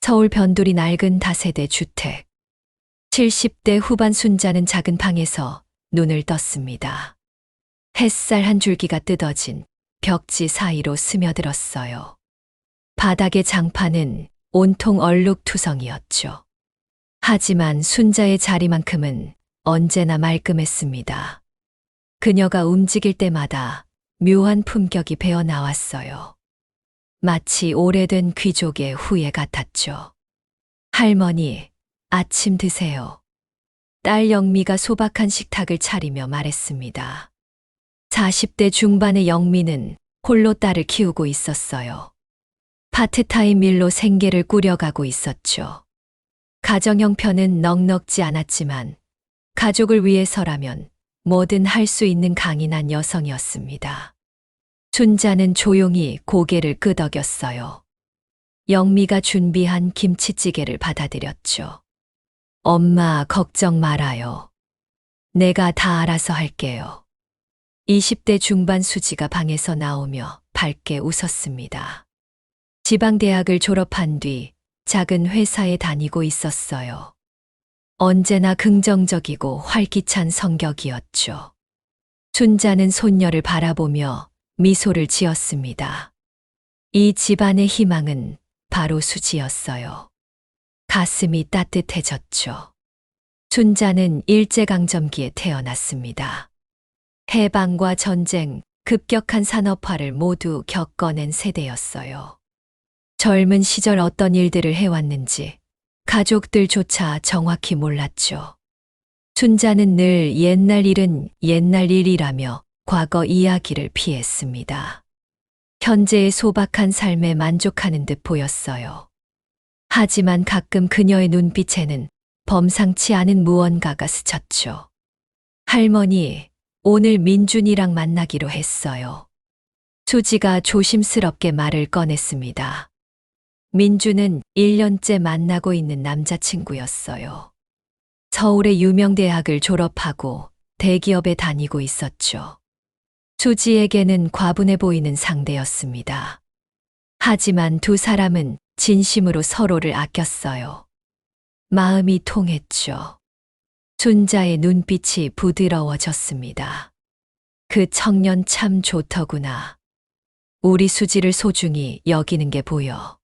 서울 변두리 낡은 다세대 주택. 70대 후반 순자는 작은 방에서 눈을 떴습니다. 햇살 한 줄기가 뜯어진 벽지 사이로 스며들었어요. 바닥의 장판은 온통 얼룩투성이었죠. 하지만 순자의 자리만큼은 언제나 말끔했습니다. 그녀가 움직일 때마다 묘한 품격이 배어 나왔어요. 마치 오래된 귀족의 후예 같았죠. 할머니, 아침 드세요. 딸 영미가 소박한 식탁을 차리며 말했습니다. 40대 중반의 영미는 홀로 딸을 키우고 있었어요. 파트타임 일로 생계를 꾸려가고 있었죠. 가정 형편은 넉넉지 않았지만 가족을 위해서라면 뭐든 할 수 있는 강인한 여성이었습니다. 순자는 조용히 고개를 끄덕였어요. 영미가 준비한 김치찌개를 받아들였죠. 엄마, 걱정 말아요. 내가 다 알아서 할게요. 20대 중반 수지가 방에서 나오며 밝게 웃었습니다. 지방대학을 졸업한 뒤 작은 회사에 다니고 있었어요. 언제나 긍정적이고 활기찬 성격이었죠. 순자는 손녀를 바라보며 미소를 지었습니다. 이 집안의 희망은 바로 수지였어요. 가슴이 따뜻해졌죠. 순자는 일제강점기에 태어났습니다. 해방과 전쟁, 급격한 산업화를 모두 겪어낸 세대였어요. 젊은 시절 어떤 일들을 해왔는지 가족들조차 정확히 몰랐죠. 순자는 늘 옛날 일은 옛날 일이라며 과거 이야기를 피했습니다. 현재의 소박한 삶에 만족하는 듯 보였어요. 하지만 가끔 그녀의 눈빛에는 범상치 않은 무언가가 스쳤죠. 할머니, 오늘 민준이랑 만나기로 했어요. 수지가 조심스럽게 말을 꺼냈습니다. 민준은 1년째 만나고 있는 남자친구였어요. 서울의 유명 대학을 졸업하고 대기업에 다니고 있었죠. 수지에게는 과분해 보이는 상대였습니다. 하지만 두 사람은 진심으로 서로를 아꼈어요. 마음이 통했죠. 순자의 눈빛이 부드러워졌습니다. 그 청년 참 좋더구나. 우리 수지를 소중히 여기는 게 보여.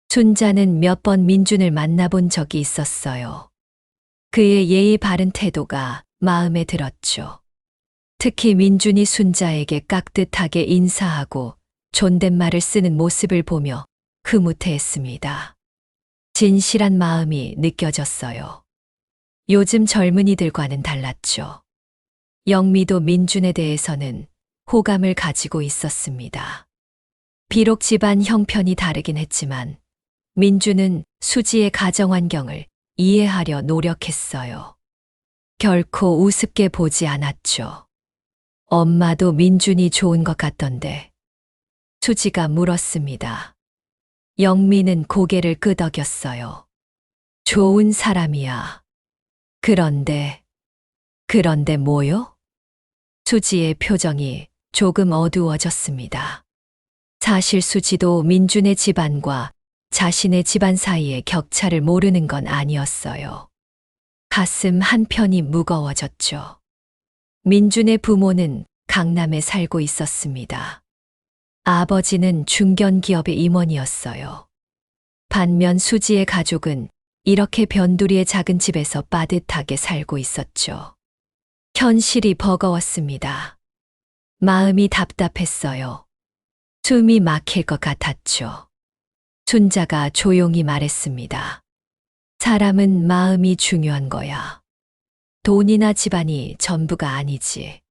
순자는 몇 번 민준을 만나본 적이 있었어요. 그의 예의 바른 태도가 마음에 들었죠. 특히 민준이 순자에게 깍듯하게 인사하고 존댓말을 쓰는 모습을 보며 흐뭇해했습니다. 진실한 마음이 느껴졌어요. 요즘 젊은이들과는 달랐죠. 영미도 민준에 대해서는 호감을 가지고 있었습니다. 비록 집안 형편이 다르긴 했지만 민준은 수지의 가정 환경을 이해하려 노력했어요. 결코 우습게 보지 않았죠. 엄마도 민준이 좋은 것 같던데. 수지가 물었습니다. 영미는 고개를 끄덕였어요. 좋은 사람이야. 그런데 뭐요? 수지의 표정이 조금 어두워졌습니다. 사실 수지도 민준의 집안과 자신의 집안 사이의 격차를 모르는 건 아니었어요. 가슴 한편이 무거워졌죠. 민준의 부모는 강남에 살고 있었습니다. 아버지는 중견기업의 임원이었어요. 반면 수지의 가족은 이렇게 변두리의 작은 집에서 빠듯하게 살고 있었죠. 현실이 버거웠습니다. 마음이 답답했어요. 숨이 막힐 것 같았죠. 순자가 조용히 말했습니다. 사람은 마음이 중요한 거야. 돈이나 집안이 전부가 아니지.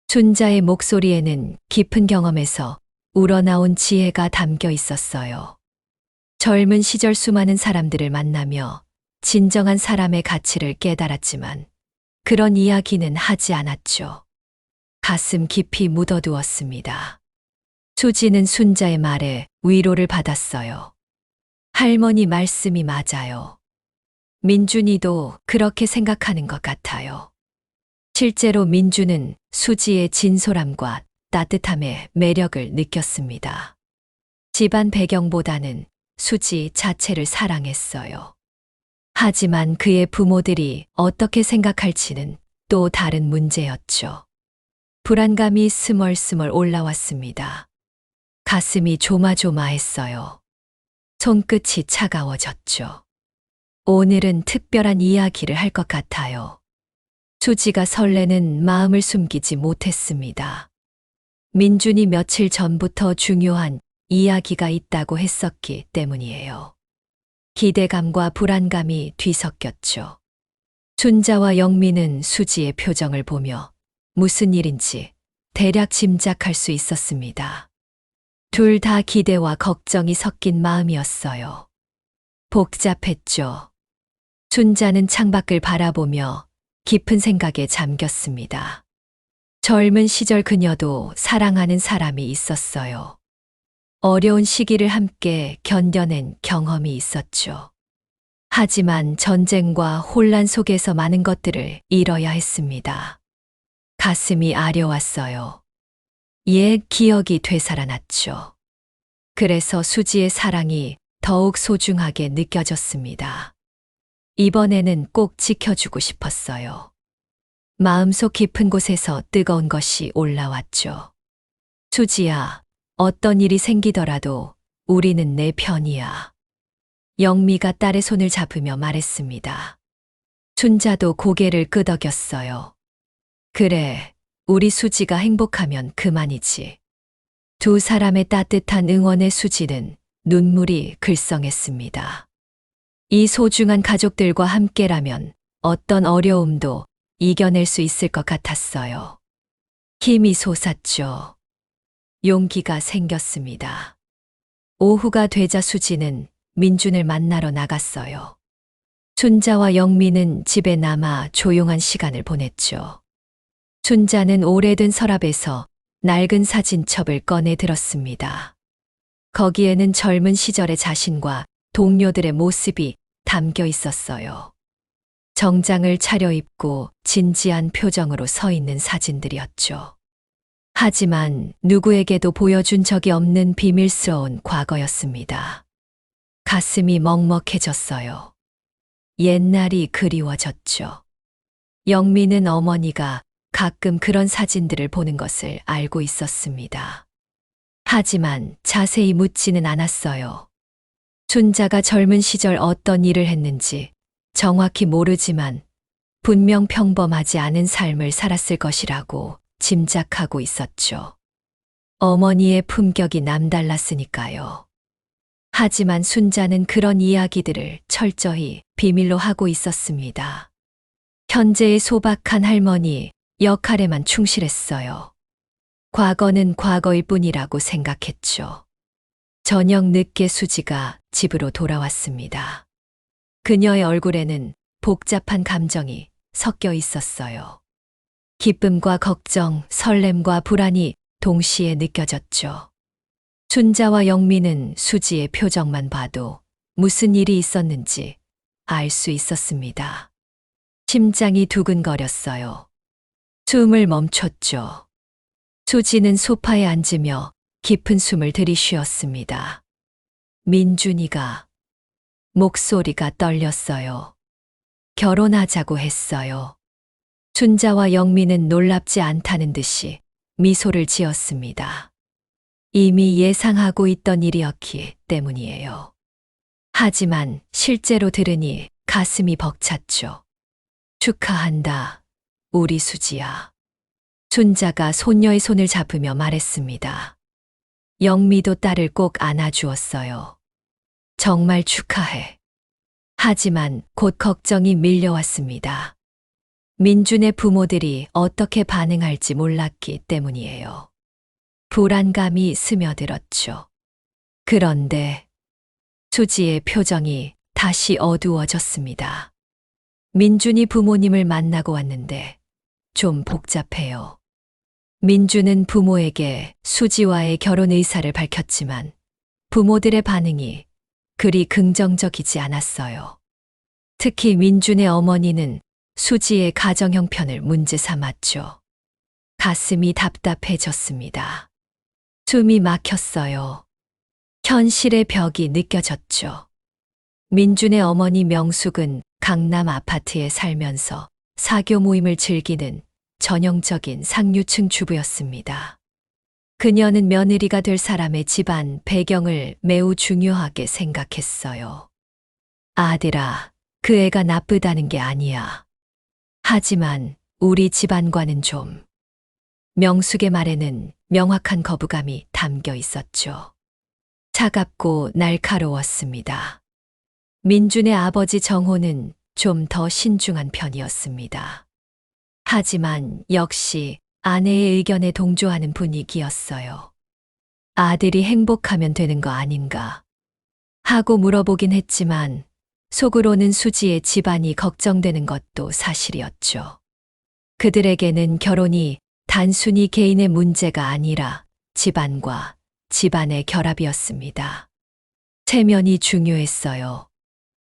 순자의 목소리에는 깊은 경험에서 우러나온 지혜가 담겨 있었어요. 젊은 시절 수많은 사람들을 만나며 진정한 사람의 가치를 깨달았지만 그런 이야기는 하지 않았죠. 가슴 깊이 묻어두었습니다. 수지는 순자의 말에 위로를 받았어요. 할머니 말씀이 맞아요. 민준이도 그렇게 생각하는 것 같아요. 실제로 민준은 수지의 진솔함과 따뜻함에 매력을 느꼈습니다. 집안 배경보다는 수지 자체를 사랑했어요. 하지만 그의 부모들이 어떻게 생각할지는 또 다른 문제였죠. 불안감이 스멀스멀 올라왔습니다. 가슴이 조마조마했어요. 손끝이 차가워졌죠. 오늘은 특별한 이야기를 할 것 같아요. 수지가 설레는 마음을 숨기지 못했습니다. 민준이 며칠 전부터 중요한 이야기가 있다고 했었기 때문이에요. 기대감과 불안감이 뒤섞였죠. 춘자와 영미는 수지의 표정을 보며 무슨 일인지 대략 짐작할 수 있었습니다. 둘 다 기대와 걱정이 섞인 마음이었어요. 복잡했죠. 춘자는 창밖을 바라보며 깊은 생각에 잠겼습니다. 젊은 시절 그녀도 사랑하는 사람이 있었어요. 어려운 시기를 함께 견뎌낸 경험이 있었죠. 하지만 전쟁과 혼란 속에서 많은 것들을 잃어야 했습니다. 가슴이 아려왔어요. 옛 기억이 되살아났죠. 그래서 수지의 사랑이 더욱 소중하게 느껴졌습니다. 이번에는 꼭 지켜주고 싶었어요. 마음속 깊은 곳에서 뜨거운 것이 올라왔죠. 수지야, 어떤 일이 생기더라도 우리는 내 편이야. 영미가 딸의 손을 잡으며 말했습니다. 춘자도 고개를 끄덕였어요. 그래, 우리 수지가 행복하면 그만이지. 두 사람의 따뜻한 응원에 수지는 눈물이 글썽했습니다. 이 소중한 가족들과 함께라면 어떤 어려움도 이겨낼 수 있을 것 같았어요. 힘이 솟았죠. 용기가 생겼습니다. 오후가 되자 수지는 민준을 만나러 나갔어요. 춘자와 영미는 집에 남아 조용한 시간을 보냈죠. 춘자는 오래된 서랍에서 낡은 사진첩을 꺼내 들었습니다. 거기에는 젊은 시절의 자신과 동료들의 모습이 담겨 있었어요. 정장을 차려입고 진지한 표정으로 서 있는 사진들이었죠. 하지만 누구에게도 보여준 적이 없는 비밀스러운 과거였습니다. 가슴이 먹먹해졌어요. 옛날이 그리워졌죠. 영미는 어머니가 가끔 그런 사진들을 보는 것을 알고 있었습니다. 하지만 자세히 묻지는 않았어요. 춘자가 젊은 시절 어떤 일을 했는지 정확히 모르지만 분명 평범하지 않은 삶을 살았을 것이라고 짐작하고 있었죠. 어머니의 품격이 남달랐으니까요. 하지만 순자는 그런 이야기들을 철저히 비밀로 하고 있었습니다. 현재의 소박한 할머니 역할에만 충실했어요. 과거는 과거일 뿐이라고 생각했죠. 저녁 늦게 수지가 집으로 돌아왔습니다. 그녀의 얼굴에는 복잡한 감정이 섞여 있었어요. 기쁨과 걱정, 설렘과 불안이 동시에 느껴졌죠. 춘자와 영미는 수지의 표정만 봐도 무슨 일이 있었는지 알 수 있었습니다. 심장이 두근거렸어요. 숨을 멈췄죠. 수지는 소파에 앉으며 깊은 숨을 들이쉬었습니다. 민준이가 목소리가 떨렸어요. 결혼하자고 했어요. 춘자와 영미는 놀랍지 않다는 듯이 미소를 지었습니다. 이미 예상하고 있던 일이었기 때문이에요. 하지만 실제로 들으니 가슴이 벅찼죠. 축하한다, 우리 수지야. 춘자가 손녀의 손을 잡으며 말했습니다. 영미도 딸을 꼭 안아주었어요. 정말 축하해. 하지만 곧 걱정이 밀려왔습니다. 민준의 부모들이 어떻게 반응할지 몰랐기 때문이에요. 불안감이 스며들었죠. 그런데 수지의 표정이 다시 어두워졌습니다. 민준이 부모님을 만나고 왔는데 좀 복잡해요. 민준은 부모에게 수지와의 결혼 의사를 밝혔지만 부모들의 반응이 그리 긍정적이지 않았어요. 특히 민준의 어머니는 수지의 가정 형편을 문제 삼았죠. 가슴이 답답해졌습니다. 숨이 막혔어요. 현실의 벽이 느껴졌죠. 민준의 어머니 명숙은 강남 아파트에 살면서 사교 모임을 즐기는 전형적인 상류층 주부였습니다. 그녀는 며느리가 될 사람의 집안 배경을 매우 중요하게 생각했어요. 아들아, 그 애가 나쁘다는 게 아니야. 하지만 우리 집안과는 좀. 명숙의 말에는 명확한 거부감이 담겨 있었죠. 차갑고 날카로웠습니다. 민준의 아버지 정호는 좀 더 신중한 편이었습니다. 하지만 역시 아내의 의견에 동조하는 분위기였어요. 아들이 행복하면 되는 거 아닌가 하고 물어보긴 했지만 속으로는 수지의 집안이 걱정되는 것도 사실이었죠. 그들에게는 결혼이 단순히 개인의 문제가 아니라 집안과 집안의 결합이었습니다. 체면이 중요했어요.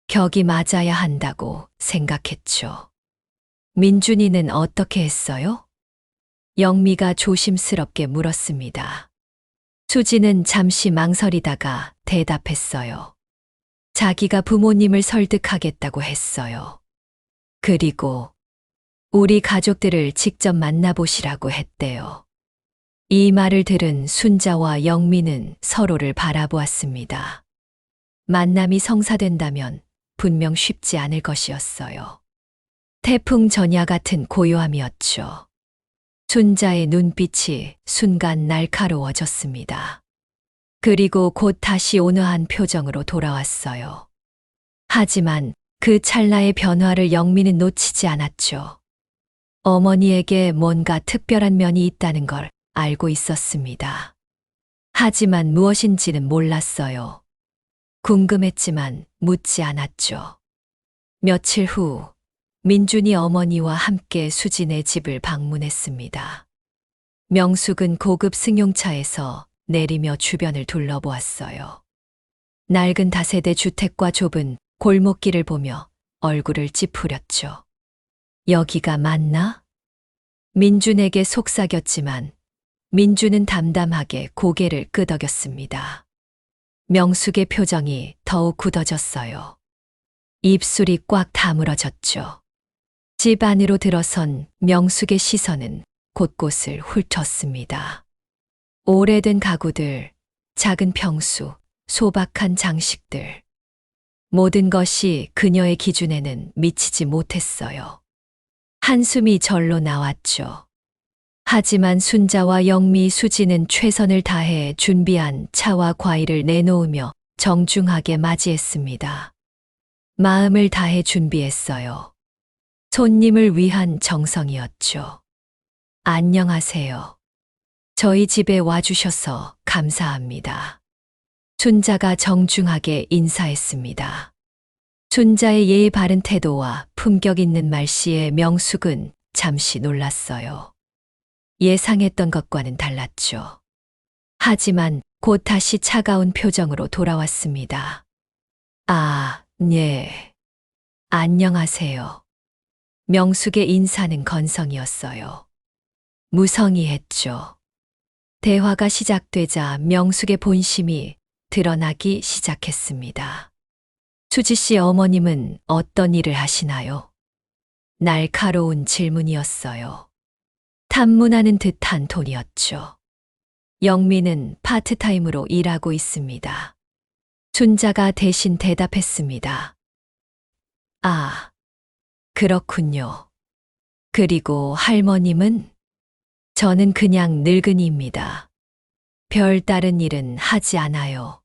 격이 맞아야 한다고 생각했죠. 민준이는 어떻게 했어요? 영미가 조심스럽게 물었습니다. 수지는 잠시 망설이다가 대답했어요. 자기가 부모님을 설득하겠다고 했어요. 그리고 우리 가족들을 직접 만나보시라고 했대요. 이 말을 들은 순자와 영미는 서로를 바라보았습니다. 만남이 성사된다면 분명 쉽지 않을 것이었어요. 태풍 전야 같은 고요함이었죠. 순자의 눈빛이 순간 날카로워졌습니다. 그리고 곧 다시 온화한 표정으로 돌아왔어요. 하지만 그 찰나의 변화를 영미는 놓치지 않았죠. 어머니에게 뭔가 특별한 면이 있다는 걸 알고 있었습니다. 하지만 무엇인지는 몰랐어요. 궁금했지만 묻지 않았죠. 며칠 후 민준이 어머니와 함께 수진의 집을 방문했습니다. 명숙은 고급 승용차에서 내리며 주변을 둘러보았어요. 낡은 다세대 주택과 좁은 골목길을 보며 얼굴을 찌푸렸죠. 여기가 맞나? 민준에게 속삭였지만 민준은 담담하게 고개를 끄덕였습니다. 명숙의 표정이 더욱 굳어졌어요. 입술이 꽉 다물어졌죠. 집 안으로 들어선 명숙의 시선은 곳곳을 훑었습니다. 오래된 가구들, 작은 평수, 소박한 장식들. 모든 것이 그녀의 기준에는 미치지 못했어요. 한숨이 절로 나왔죠. 하지만 순자와 영미, 수지는 최선을 다해 준비한 차와 과일을 내놓으며 정중하게 맞이했습니다. 마음을 다해 준비했어요. 손님을 위한 정성이었죠. 안녕하세요. 저희 집에 와주셔서 감사합니다. 순자가 정중하게 인사했습니다. 순자의 예의 바른 태도와 품격 있는 말씨에 명숙은 잠시 놀랐어요. 예상했던 것과는 달랐죠. 하지만 곧 다시 차가운 표정으로 돌아왔습니다. 아, 네. 안녕하세요. 명숙의 인사는 건성이었어요. 무성의했죠. 대화가 시작되자 명숙의 본심이 드러나기 시작했습니다. 수지 씨 어머님은 어떤 일을 하시나요? 날카로운 질문이었어요. 탐문하는 듯한 톤이었죠. 영미는 파트타임으로 일하고 있습니다. 순자가 대신 대답했습니다. 아, 그렇군요. 그리고 할머님은? 저는 그냥 늙은이입니다. 별 다른 일은 하지 않아요.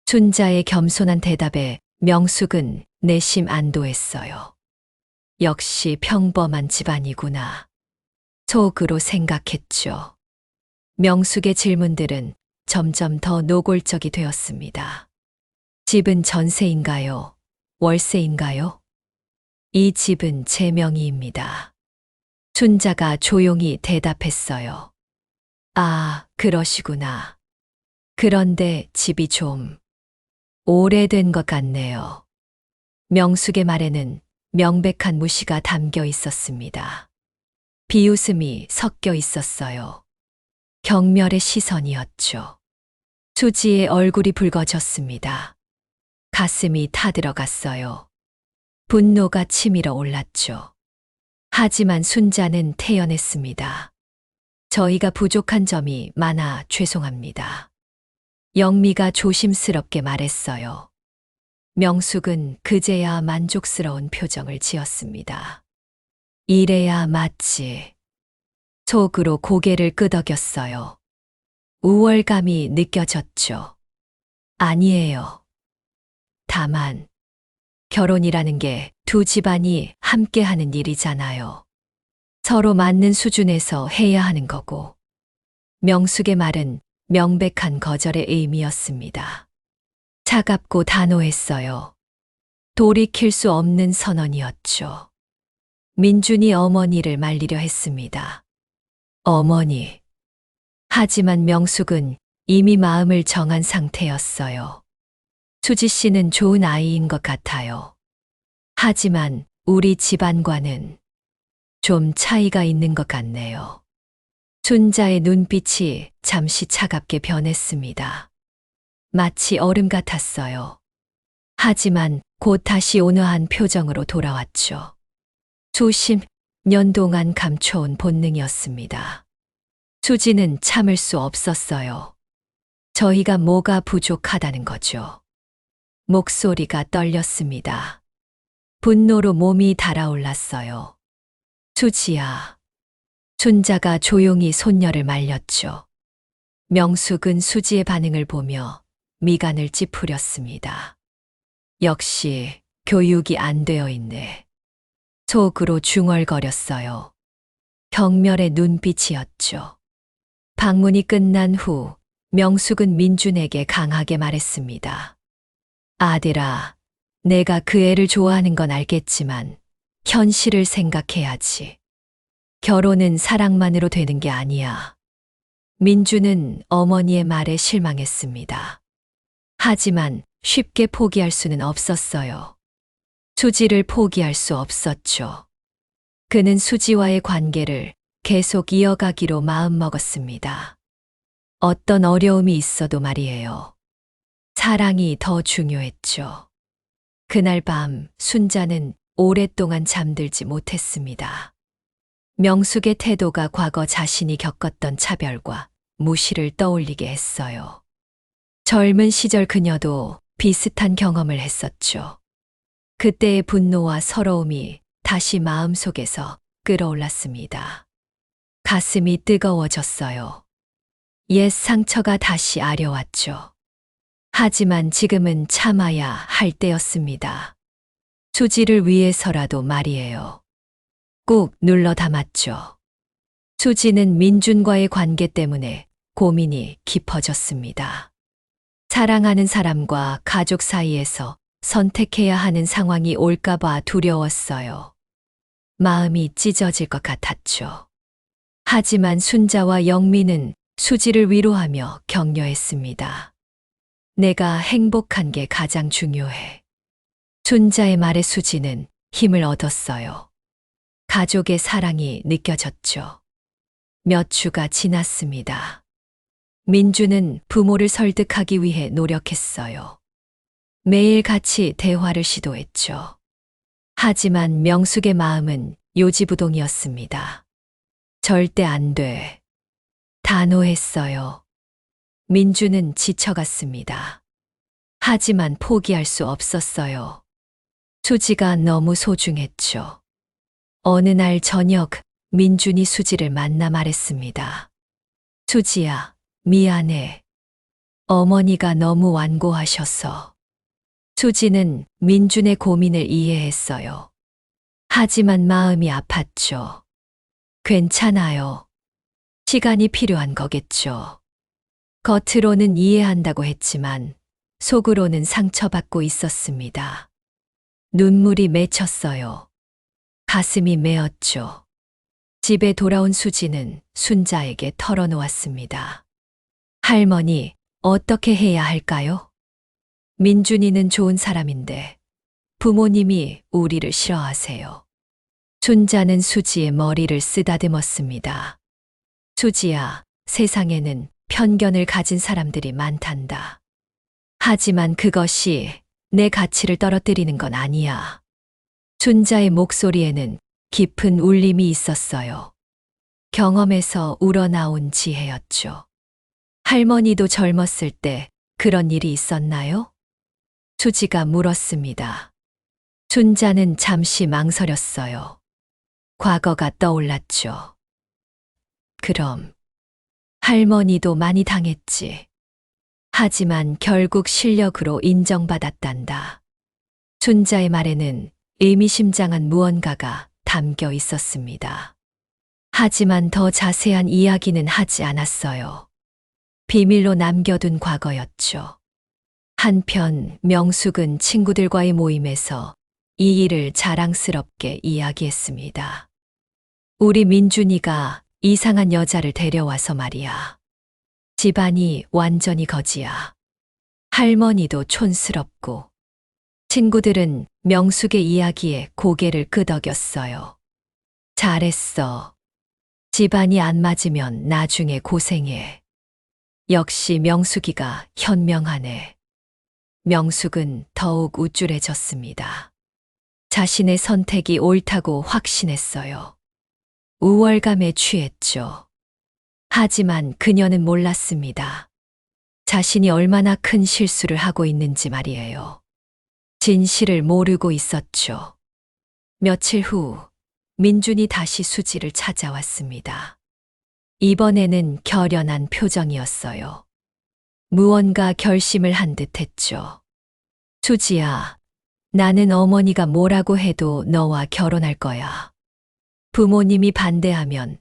순자의 겸손한 대답에 명숙은 내심 안도했어요. 역시 평범한 집안이구나. 속으로 생각했죠. 명숙의 질문들은 점점 더 노골적이 되었습니다. 집은 전세인가요? 월세인가요? 이 집은 제 명의입니다. 순자가 조용히 대답했어요. 아, 그러시구나. 그런데 집이 좀 오래된 것 같네요. 명숙의 말에는 명백한 무시가 담겨 있었습니다. 비웃음이 섞여 있었어요. 경멸의 시선이었죠. 수지의 얼굴이 붉어졌습니다. 가슴이 타들어갔어요. 분노가 치밀어 올랐죠. 하지만 순자는 태연했습니다. 저희가 부족한 점이 많아 죄송합니다. 영미가 조심스럽게 말했어요. 명숙은 그제야 만족스러운 표정을 지었습니다. 이래야 맞지. 속으로 고개를 끄덕였어요. 우월감이 느껴졌죠. 아니에요. 다만, 결혼이라는 게 두 집안이 함께 하는 일이잖아요. 서로 맞는 수준에서 해야 하는 거고. 명숙의 말은 명백한 거절의 의미였습니다. 차갑고 단호했어요. 돌이킬 수 없는 선언이었죠. 민준이 어머니를 말리려 했습니다. 어머니. 하지만 명숙은 이미 마음을 정한 상태였어요. 수지 씨는 좋은 아이인 것 같아요. 하지만 우리 집안과는 좀 차이가 있는 것 같네요. 순자의 눈빛이 잠시 차갑게 변했습니다. 마치 얼음 같았어요. 하지만 곧 다시 온화한 표정으로 돌아왔죠. 수십 년 동안 감춰온 본능이었습니다. 수지는 참을 수 없었어요. 저희가 뭐가 부족하다는 거죠. 목소리가 떨렸습니다. 분노로 몸이 달아올랐어요. 수지야. 순자가 조용히 손녀를 말렸죠. 명숙은 수지의 반응을 보며 미간을 찌푸렸습니다. 역시 교육이 안 되어 있네. 속으로 중얼거렸어요. 경멸의 눈빛이었죠. 방문이 끝난 후 명숙은 민준에게 강하게 말했습니다. 아들아, 내가 그 애를 좋아하는 건 알겠지만 현실을 생각해야지. 결혼은 사랑만으로 되는 게 아니야. 민준은 어머니의 말에 실망했습니다. 하지만 쉽게 포기할 수는 없었어요. 수지를 포기할 수 없었죠. 그는 수지와의 관계를 계속 이어가기로 마음먹었습니다. 어떤 어려움이 있어도 말이에요. 사랑이 더 중요했죠. 그날 밤 순자는 오랫동안 잠들지 못했습니다. 명숙의 태도가 과거 자신이 겪었던 차별과 무시를 떠올리게 했어요. 젊은 시절 그녀도 비슷한 경험을 했었죠. 그때의 분노와 서러움이 다시 마음속에서 끌어올랐습니다. 가슴이 뜨거워졌어요. 옛 상처가 다시 아려왔죠. 하지만 지금은 참아야 할 때였습니다. 수지를 위해서라도 말이에요. 꾹 눌러 담았죠. 수지는 민준과의 관계 때문에 고민이 깊어졌습니다. 사랑하는 사람과 가족 사이에서 선택해야 하는 상황이 올까봐 두려웠어요. 마음이 찢어질 것 같았죠. 하지만 순자와 영미는 수지를 위로하며 격려했습니다. 내가 행복한 게 가장 중요해. 순자의 말에 수지는 힘을 얻었어요. 가족의 사랑이 느껴졌죠. 몇 주가 지났습니다. 민주는 부모를 설득하기 위해 노력했어요. 매일 같이 대화를 시도했죠. 하지만 명숙의 마음은 요지부동이었습니다. 절대 안 돼. 단호했어요. 민주는 지쳐갔습니다. 하지만 포기할 수 없었어요. 수지가 너무 소중했죠. 어느 날 저녁 민준이 수지를 만나 말했습니다. 수지야, 미안해. 어머니가 너무 완고하셔서. 수지는 민준의 고민을 이해했어요. 하지만 마음이 아팠죠. 괜찮아요. 시간이 필요한 거겠죠. 겉으로는 이해한다고 했지만 속으로는 상처받고 있었습니다. 눈물이 맺혔어요. 가슴이 메었죠. 집에 돌아온 수지는 순자에게 털어놓았습니다. 할머니, 어떻게 해야 할까요? 민준이는 좋은 사람인데 부모님이 우리를 싫어하세요. 순자는 수지의 머리를 쓰다듬었습니다. 수지야, 세상에는 편견을 가진 사람들이 많단다. 하지만 그것이 내 가치를 떨어뜨리는 건 아니야. 순자의 목소리에는 깊은 울림이 있었어요. 경험에서 우러나온 지혜였죠. 할머니도 젊었을 때 그런 일이 있었나요? 수지가 물었습니다. 순자는 잠시 망설였어요. 과거가 떠올랐죠. 그럼 할머니도 많이 당했지. 하지만 결국 실력으로 인정받았단다. 순자의 말에는 의미심장한 무언가가 담겨 있었습니다. 하지만 더 자세한 이야기는 하지 않았어요. 비밀로 남겨둔 과거였죠. 한편 명숙은 친구들과의 모임에서 이 일을 자랑스럽게 이야기했습니다. 우리 민준이가 이상한 여자를 데려와서 말이야. 집안이 완전히 거지야. 할머니도 촌스럽고. 친구들은 명숙의 이야기에 고개를 끄덕였어요. 잘했어. 집안이 안 맞으면 나중에 고생해. 역시 명숙이가 현명하네. 명숙은 더욱 우쭐해졌습니다. 자신의 선택이 옳다고 확신했어요. 우월감에 취했죠. 하지만 그녀는 몰랐습니다. 자신이 얼마나 큰 실수를 하고 있는지 말이에요. 진실을 모르고 있었죠. 며칠 후 민준이 다시 수지를 찾아왔습니다. 이번에는 결연한 표정이었어요. 무언가 결심을 한 듯 했죠. 수지야, 나는 어머니가 뭐라고 해도 너와 결혼할 거야. 부모님이 반대하면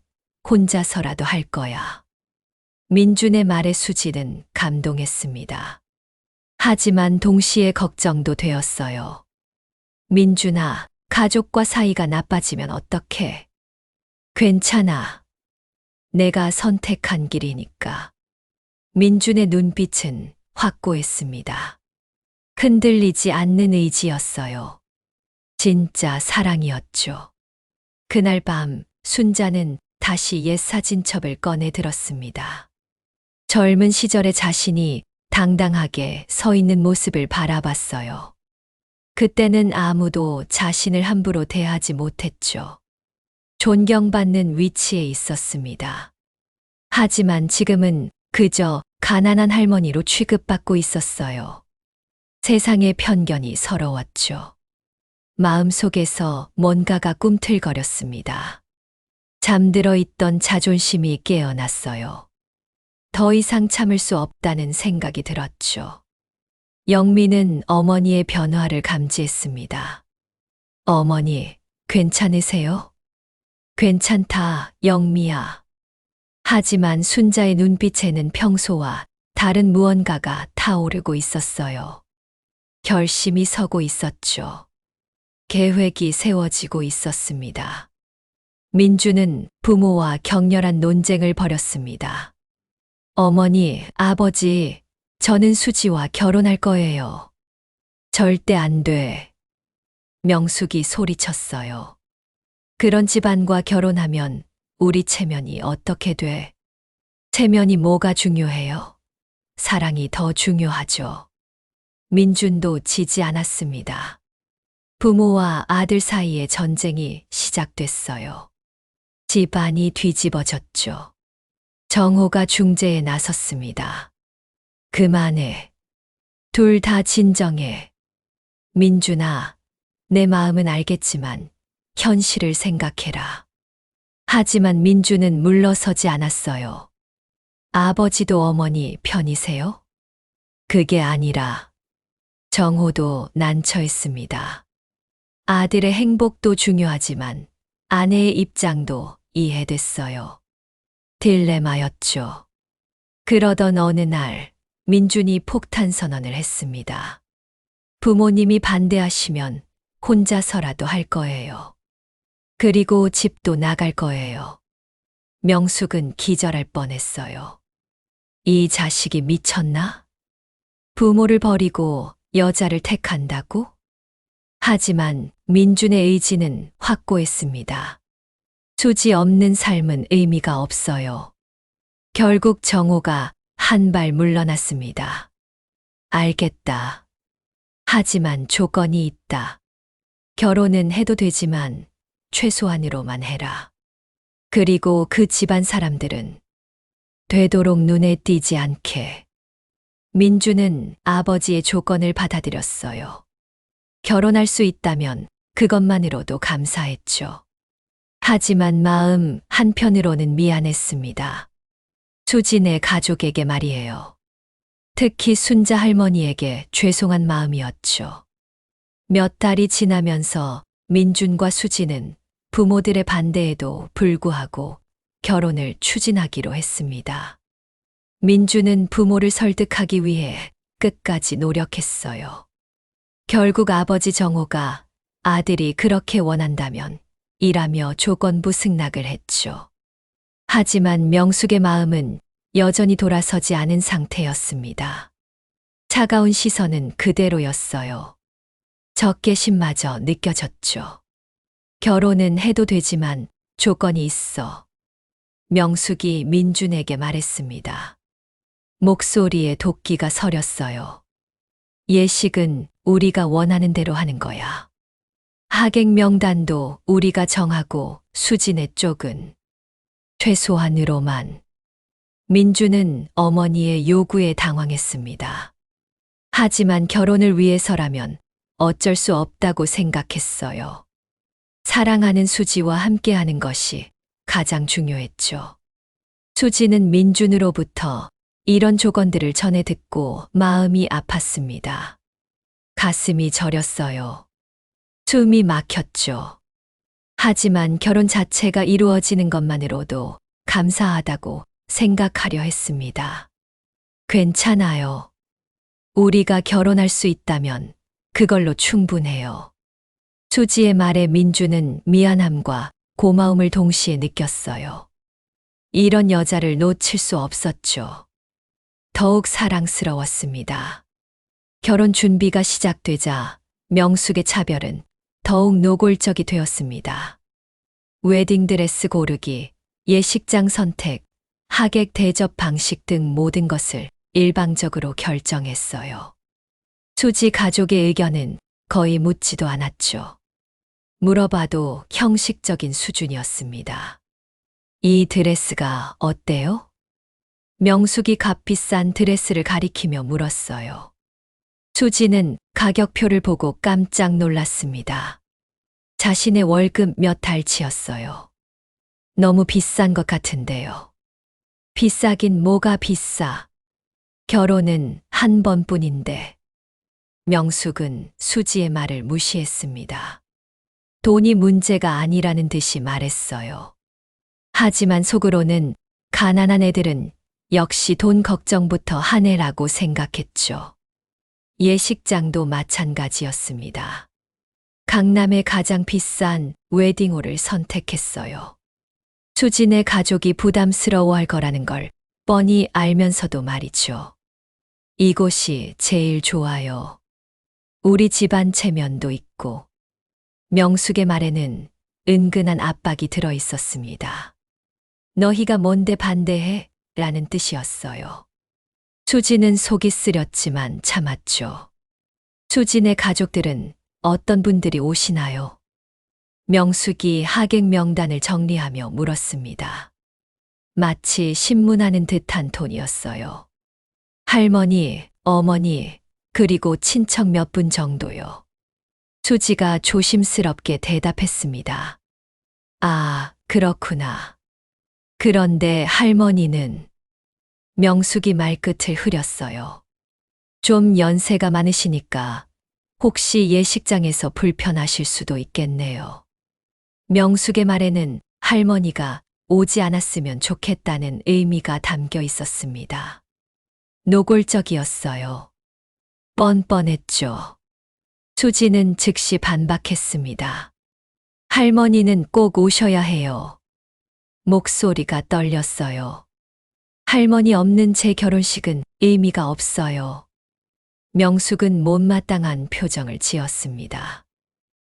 혼자서라도 할 거야. 민준의 말에 수지는 감동했습니다. 하지만 동시에 걱정도 되었어요. 민준아, 가족과 사이가 나빠지면 어떡해? 괜찮아. 내가 선택한 길이니까. 민준의 눈빛은 확고했습니다. 흔들리지 않는 의지였어요. 진짜 사랑이었죠. 그날 밤 순자는 다시 옛 사진첩을 꺼내 들었습니다. 젊은 시절의 자신이 당당하게 서 있는 모습을 바라봤어요. 그때는 아무도 자신을 함부로 대하지 못했죠. 존경받는 위치에 있었습니다. 하지만 지금은 그저 가난한 할머니로 취급받고 있었어요. 세상의 편견이 서러웠죠. 마음속에서 뭔가가 꿈틀거렸습니다. 잠들어 있던 자존심이 깨어났어요. 더 이상 참을 수 없다는 생각이 들었죠. 영미는 어머니의 변화를 감지했습니다. 어머니, 괜찮으세요? 괜찮다, 영미야. 하지만 순자의 눈빛에는 평소와 다른 무언가가 타오르고 있었어요. 결심이 서고 있었죠. 계획이 세워지고 있었습니다. 민주는 부모와 격렬한 논쟁을 벌였습니다. 어머니, 아버지, 저는 수지와 결혼할 거예요. 절대 안 돼. 명숙이 소리쳤어요. 그런 집안과 결혼하면 우리 체면이 어떻게 돼? 체면이 뭐가 중요해요? 사랑이 더 중요하죠. 민준도 지지 않았습니다. 부모와 아들 사이의 전쟁이 시작됐어요. 집안이 뒤집어졌죠. 정호가 중재에 나섰습니다. 그만해. 둘 다 진정해. 민준아, 내 마음은 알겠지만 현실을 생각해라. 하지만 민준은 물러서지 않았어요. 아버지도 어머니 편이세요? 그게 아니라 정호도 난처했습니다. 아들의 행복도 중요하지만 아내의 입장도 이해됐어요. 딜레마였죠. 그러던 어느 날 민준이 폭탄 선언을 했습니다. 부모님이 반대하시면 혼자서라도 할 거예요. 그리고 집도 나갈 거예요. 명숙은 기절할 뻔했어요. 이 자식이 미쳤나? 부모를 버리고 여자를 택한다고? 하지만 민준의 의지는 확고했습니다. 수지 없는 삶은 의미가 없어요. 결국 정호가 한 발 물러났습니다. 알겠다. 하지만 조건이 있다. 결혼은 해도 되지만 최소한으로만 해라. 그리고 그 집안 사람들은 되도록 눈에 띄지 않게. 민주는 아버지의 조건을 받아들였어요. 결혼할 수 있다면 그것만으로도 감사했죠. 하지만 마음 한편으로는 미안했습니다. 수진의 가족에게 말이에요. 특히 순자 할머니에게 죄송한 마음이었죠. 몇 달이 지나면서 민준과 수진은 부모들의 반대에도 불구하고 결혼을 추진하기로 했습니다. 민주는 부모를 설득하기 위해 끝까지 노력했어요. 결국 아버지 정호가 아들이 그렇게 원한다면 일하며 조건부 승낙을 했죠. 하지만 명숙의 마음은 여전히 돌아서지 않은 상태였습니다. 차가운 시선은 그대로였어요. 적개심마저 느껴졌죠. 결혼은 해도 되지만 조건이 있어. 명숙이 민준에게 말했습니다. 목소리에 도끼가 서렸어요. 예식은 우리가 원하는 대로 하는 거야. 하객 명단도 우리가 정하고 수진의 쪽은 최소한으로만. 민주는 어머니의 요구에 당황했습니다. 하지만 결혼을 위해서라면 어쩔 수 없다고 생각했어요. 사랑하는 수지와 함께하는 것이 가장 중요했죠. 수지는 민준으로부터 이런 조건들을 전해 듣고 마음이 아팠습니다. 가슴이 저렸어요. 숨이 막혔죠. 하지만 결혼 자체가 이루어지는 것만으로도 감사하다고 생각하려 했습니다. 괜찮아요. 우리가 결혼할 수 있다면 그걸로 충분해요. 수지의 말에 민주는 미안함과 고마움을 동시에 느꼈어요. 이런 여자를 놓칠 수 없었죠. 더욱 사랑스러웠습니다. 결혼 준비가 시작되자 명숙의 차별은 더욱 노골적이 되었습니다. 웨딩드레스 고르기, 예식장 선택, 하객 대접 방식 등 모든 것을 일방적으로 결정했어요. 수지 가족의 의견은 거의 묻지도 않았죠. 물어봐도 형식적인 수준이었습니다. 이 드레스가 어때요? 명숙이 값비싼 드레스를 가리키며 물었어요. 수지는 가격표를 보고 깜짝 놀랐습니다. 자신의 월급 몇 달치였어요. 너무 비싼 것 같은데요. 비싸긴 뭐가 비싸. 결혼은 한 번뿐인데. 명숙은 수지의 말을 무시했습니다. 돈이 문제가 아니라는 듯이 말했어요. 하지만 속으로는 가난한 애들은 역시 돈 걱정부터 하네라고 생각했죠. 예식장도 마찬가지였습니다. 강남의 가장 비싼 웨딩홀을 선택했어요. 수진의 가족이 부담스러워할 거라는 걸 뻔히 알면서도 말이죠. 이곳이 제일 좋아요. 우리 집안 체면도 있고. 명숙의 말에는 은근한 압박이 들어 있었습니다. 너희가 뭔데 반대해? 라는 뜻이었어요. 수진은 속이 쓰렸지만 참았죠. 수진의 가족들은 어떤 분들이 오시나요? 명숙이 하객 명단을 정리하며 물었습니다. 마치 신문하는 듯한 톤이었어요. 할머니, 어머니, 그리고 친척 몇 분 정도요. 수지가 조심스럽게 대답했습니다. 아, 그렇구나. 그런데 할머니는 명숙이 말끝을 흐렸어요. 좀 연세가 많으시니까 혹시 예식장에서 불편하실 수도 있겠네요. 명숙의 말에는 할머니가 오지 않았으면 좋겠다는 의미가 담겨 있었습니다. 노골적이었어요. 뻔뻔했죠. 수지는 즉시 반박했습니다. 할머니는 꼭 오셔야 해요. 목소리가 떨렸어요. 할머니 없는 제 결혼식은 의미가 없어요. 명숙은 못마땅한 표정을 지었습니다.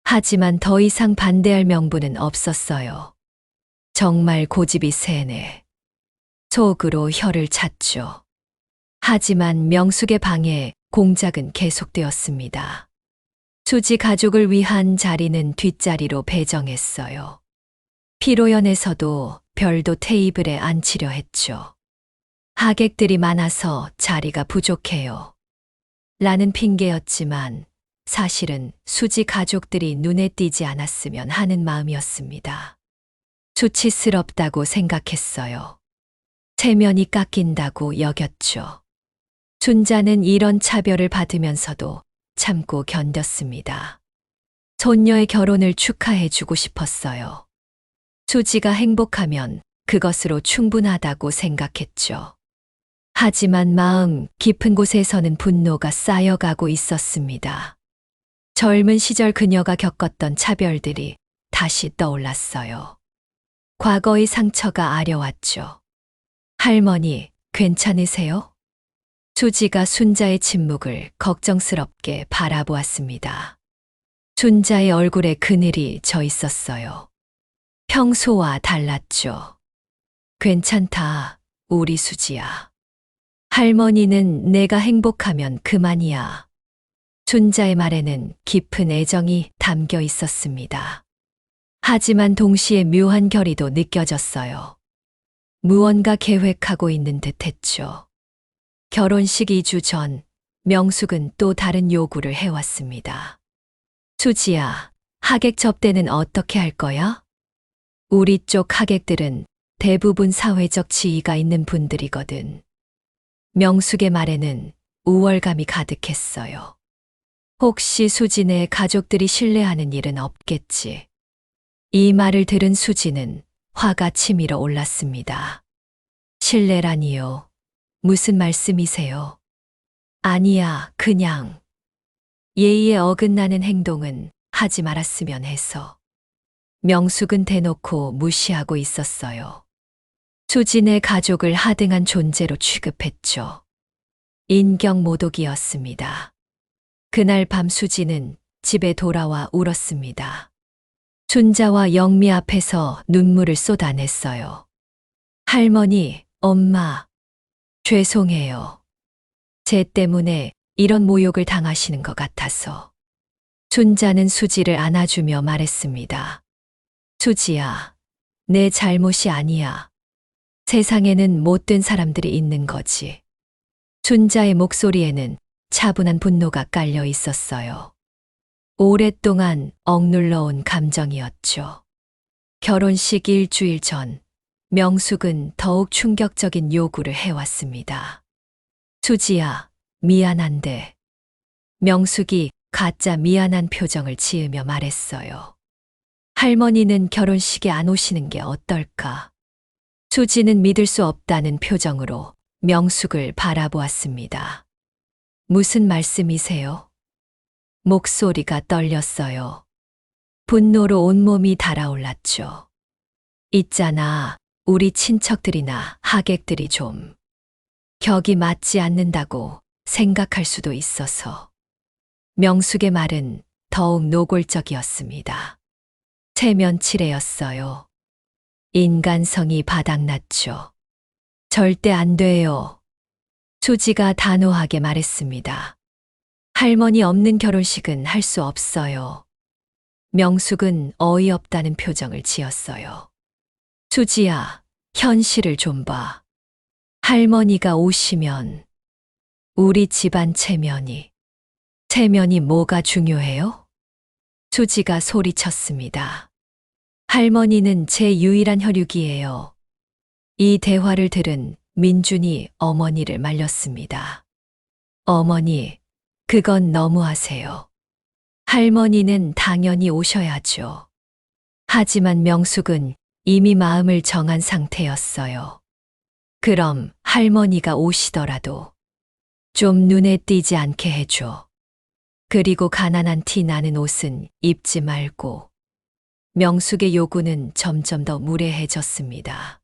하지만 더 이상 반대할 명분은 없었어요. 정말 고집이 세네. 속으로 혀를 찼죠. 하지만 명숙의 방해 공작은 계속되었습니다. 수지 가족을 위한 자리는 뒷자리로 배정했어요. 피로연에서도 별도 테이블에 앉히려 했죠. 하객들이 많아서 자리가 부족해요. 라는 핑계였지만 사실은 수지 가족들이 눈에 띄지 않았으면 하는 마음이었습니다. 수치스럽다고 생각했어요. 체면이 깎인다고 여겼죠. 순자는 이런 차별을 받으면서도 참고 견뎠습니다. 손녀의 결혼을 축하해주고 싶었어요. 수지가 행복하면 그것으로 충분하다고 생각했죠. 하지만 마음 깊은 곳에서는 분노가 쌓여가고 있었습니다. 젊은 시절 그녀가 겪었던 차별들이 다시 떠올랐어요. 과거의 상처가 아려왔죠. 할머니, 괜찮으세요? 수지가 순자의 침묵을 걱정스럽게 바라보았습니다. 순자의 얼굴에 그늘이 져 있었어요. 평소와 달랐죠. 괜찮다, 우리 수지야. 할머니는 내가 행복하면 그만이야. 순자의 말에는 깊은 애정이 담겨 있었습니다. 하지만 동시에 묘한 결의도 느껴졌어요. 무언가 계획하고 있는 듯 했죠. 결혼식 2주 전, 명숙은 또 다른 요구를 해왔습니다. 수지야, 하객 접대는 어떻게 할 거야? 우리 쪽 하객들은 대부분 사회적 지위가 있는 분들이거든. 명숙의 말에는 우월감이 가득했어요. 혹시 수진의 가족들이 신뢰하는 일은 없겠지. 이 말을 들은 수지는 화가 치밀어 올랐습니다. 신뢰라니요. 무슨 말씀이세요? 아니야, 그냥. 예의에 어긋나는 행동은 하지 말았으면 해서. 명숙은 대놓고 무시하고 있었어요. 수진의 가족을 하등한 존재로 취급했죠. 인격모독이었습니다. 그날 밤 수지는 집에 돌아와 울었습니다. 순자와 영미 앞에서 눈물을 쏟아냈어요. 할머니, 엄마, 죄송해요. 제 때문에 이런 모욕을 당하시는 것 같아서. 순자는 수지를 안아주며 말했습니다. 수지야, 내 잘못이 아니야. 세상에는 못된 사람들이 있는 거지. 순자의 목소리에는 차분한 분노가 깔려 있었어요. 오랫동안 억눌러온 감정이었죠. 결혼식 일주일 전, 명숙은 더욱 충격적인 요구를 해왔습니다. 수지야, 미안한데. 명숙이 가짜 미안한 표정을 지으며 말했어요. 할머니는 결혼식에 안 오시는 게 어떨까? 수지는 믿을 수 없다는 표정으로 명숙을 바라보았습니다. 무슨 말씀이세요? 목소리가 떨렸어요. 분노로 온몸이 달아올랐죠. 있잖아, 우리 친척들이나 하객들이 좀 격이 맞지 않는다고 생각할 수도 있어서. 명숙의 말은 더욱 노골적이었습니다. 체면치레였어요. 인간성이 바닥났죠. 절대 안 돼요. 수지가 단호하게 말했습니다. 할머니 없는 결혼식은 할 수 없어요. 명숙은 어이없다는 표정을 지었어요. 수지야, 현실을 좀 봐. 할머니가 오시면 우리 집안 체면이 뭐가 중요해요? 수지가 소리쳤습니다. 할머니는 제 유일한 혈육이에요. 이 대화를 들은 민준이 어머니를 말렸습니다. 어머니, 그건 너무하세요. 할머니는 당연히 오셔야죠. 하지만 명숙은 이미 마음을 정한 상태였어요. 그럼 할머니가 오시더라도 좀 눈에 띄지 않게 해줘. 그리고 가난한 티 나는 옷은 입지 말고. 명숙의 요구는 점점 더 무례해졌습니다.